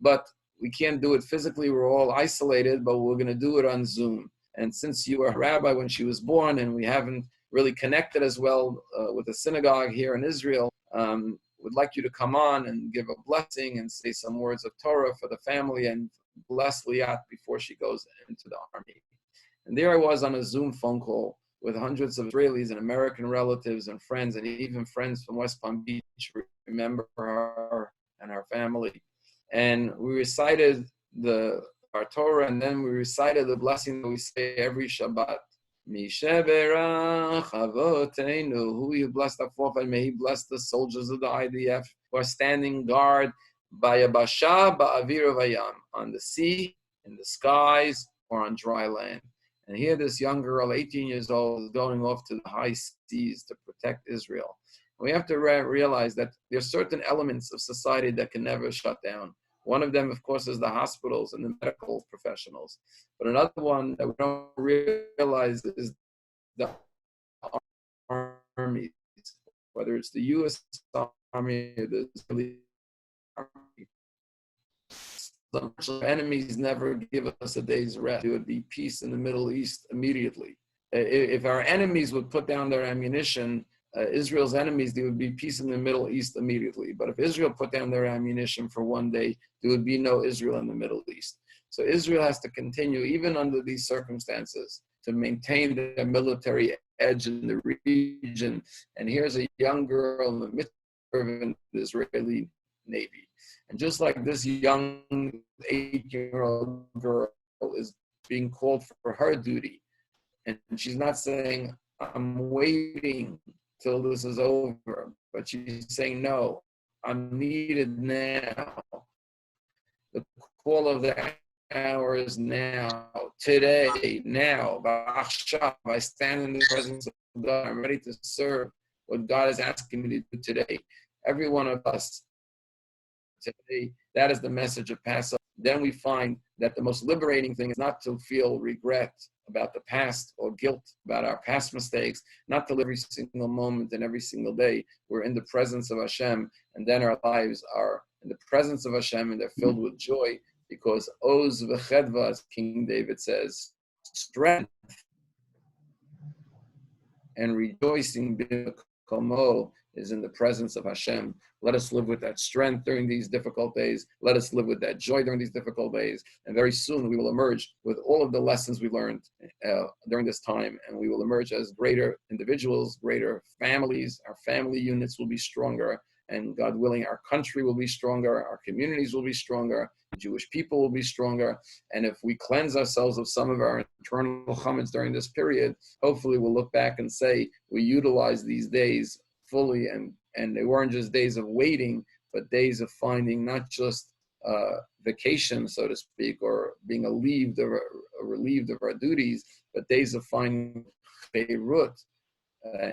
But we can't do it physically. We're all isolated, but we're going to do it on Zoom. And since you were a rabbi when she was born and we haven't really connected as well with the synagogue here in Israel, would like you to come on and give a blessing and say some words of Torah for the family and bless Liat before she goes into the army. And there I was on a Zoom phone call with hundreds of Israelis and American relatives and friends, and even friends from West Palm Beach remember her and her family. And we recited our Torah, and then we recited the blessing that we say every Shabbat. Who you blessed our forefathers, may he bless the soldiers of the IDF who are standing guard by Yabasha, Ba'avir Vayam, on the sea, in the skies, or on dry land. And here this young girl, 18 years old, is going off to the high seas to protect Israel. We have to realize that there are certain elements of society that can never shut down. One of them, of course, is the hospitals and the medical professionals. But another one that we don't realize is the armies, whether it's the U.S. Army or the Israeli Army. Our enemies never give us a day's rest. It would be peace in the Middle East immediately. If our enemies would put down their ammunition, Israel's enemies, there would be peace in the Middle East immediately. But if Israel put down their ammunition for one day, there would be no Israel in the Middle East. So Israel has to continue, even under these circumstances, to maintain their military edge in the region. And here's a young girl in the midst of the Israeli Navy. And just like this young 8-year-old girl is being called for her duty, and she's not saying, I'm waiting till this is over, but she's saying, no, I'm needed now. The call of the hour is now, today, now. I stand in the presence of God. I'm ready to serve what God is asking me to do today. Every one of us today, that is the message of Passover. Then we find that the most liberating thing is not to feel regret about the past or guilt about our past mistakes, not to live every single moment and every single day. We're in the presence of Hashem, and then our lives are in the presence of Hashem and they're filled with joy because Oz v'chedva, as King David says, strength and rejoicing b'komo is in the presence of Hashem, Let us live with that strength during these difficult days. Let us live with that joy during these difficult days. And very soon we will emerge with all of the lessons we learned during this time. And we will emerge as greater individuals, greater families. Our family units will be stronger. And God willing, our country will be stronger. Our communities will be stronger. The Jewish people will be stronger. And if we cleanse ourselves of some of our internal chametz during this period, hopefully we'll look back and say we utilized these days fully, and they weren't just days of waiting, but days of finding not just vacation, so to speak, or being relieved of our duties, but days of finding Beirut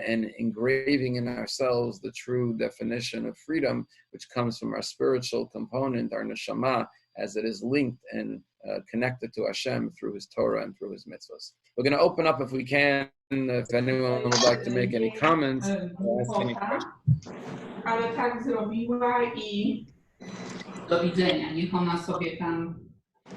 and engraving in ourselves the true definition of freedom, which comes from our spiritual component, our neshama, as it is linked and connected to Hashem through His Torah and through His mitzvahs. We're going to open up, if we can, if anyone would like to make any comments or ask any questions. Ale tak zrobiła i do widzenia. Niech ona sobie tam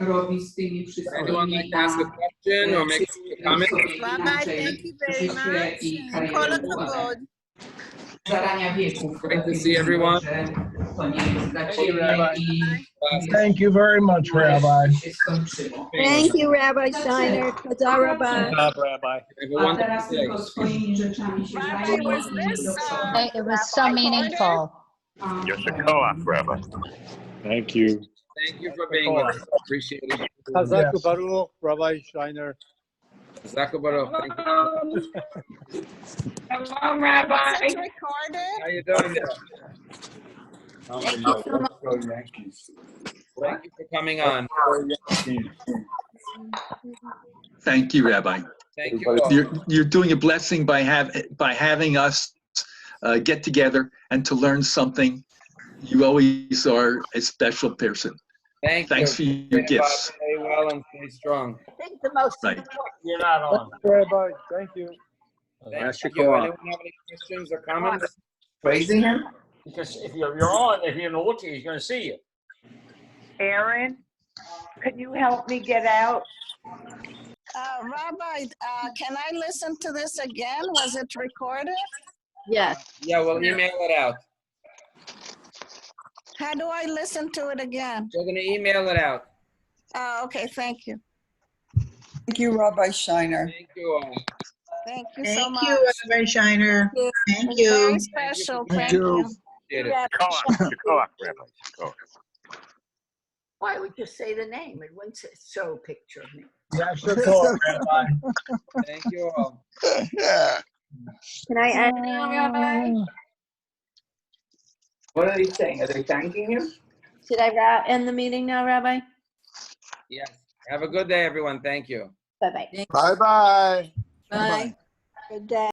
robi z tymi Anyone like wszystkimi to ask a question or make a comment? Rabbi, thank you very much. Call it good. Zarania wieków. Great to see everyone. To nie jest dla ciebie i Thank you very much, Rabbi. się skończyło. Thank you, Rabbi Scheiner. Toda Rabbi. Good job, Rabbi. A teraz tylko swoimi rzeczami się Rabbi, zajmij was i this, do przodu. It was so meaningful. You're the co-op, Rabbi. Thank you. Thank you for being with us. Appreciate it. Hazaku Baruch, Rabbi Scheiner. Zaku Baruch. Thank you. Hello, Rabbi. Was it recorded? How you doing there? Thank you so much. Thank you for coming on. Thank you, Rabbi. Thank you all. You're doing a blessing by having us get together and to learn something. You always are a special person. Thanks for your gifts. Stay well and stay strong. I think the most Right. You're not on. Rabbi, thank you. Thank you. Anyone have any questions or comments? Praising him? Because if you're on, if you're going to look at you, he's going to see you. Aaron, could you help me get out? Rabbi, can I listen to this again? Was it recorded? Yes. Yeah, we'll email it out. How do I listen to it again? We're going to email it out. Okay, thank you. Thank you, Rabbi Scheiner. Thank you all. Thank you so much. Thank you, Rabbi Scheiner. Thank It's you. very special. Thank Thank you. you. Appreciate it. Co-op, Rabbi. Co-op. Why would you say the name? It wouldn't show a picture of me. Yeah, sure, co-op, Rabbi. Thank you all. Can I end now, Rabbi? What are they saying? Are they thanking you? Should I end the meeting now, Rabbi? Yes. Have a good day, everyone. Thank you. Bye-bye. Bye-bye. Bye. Good day.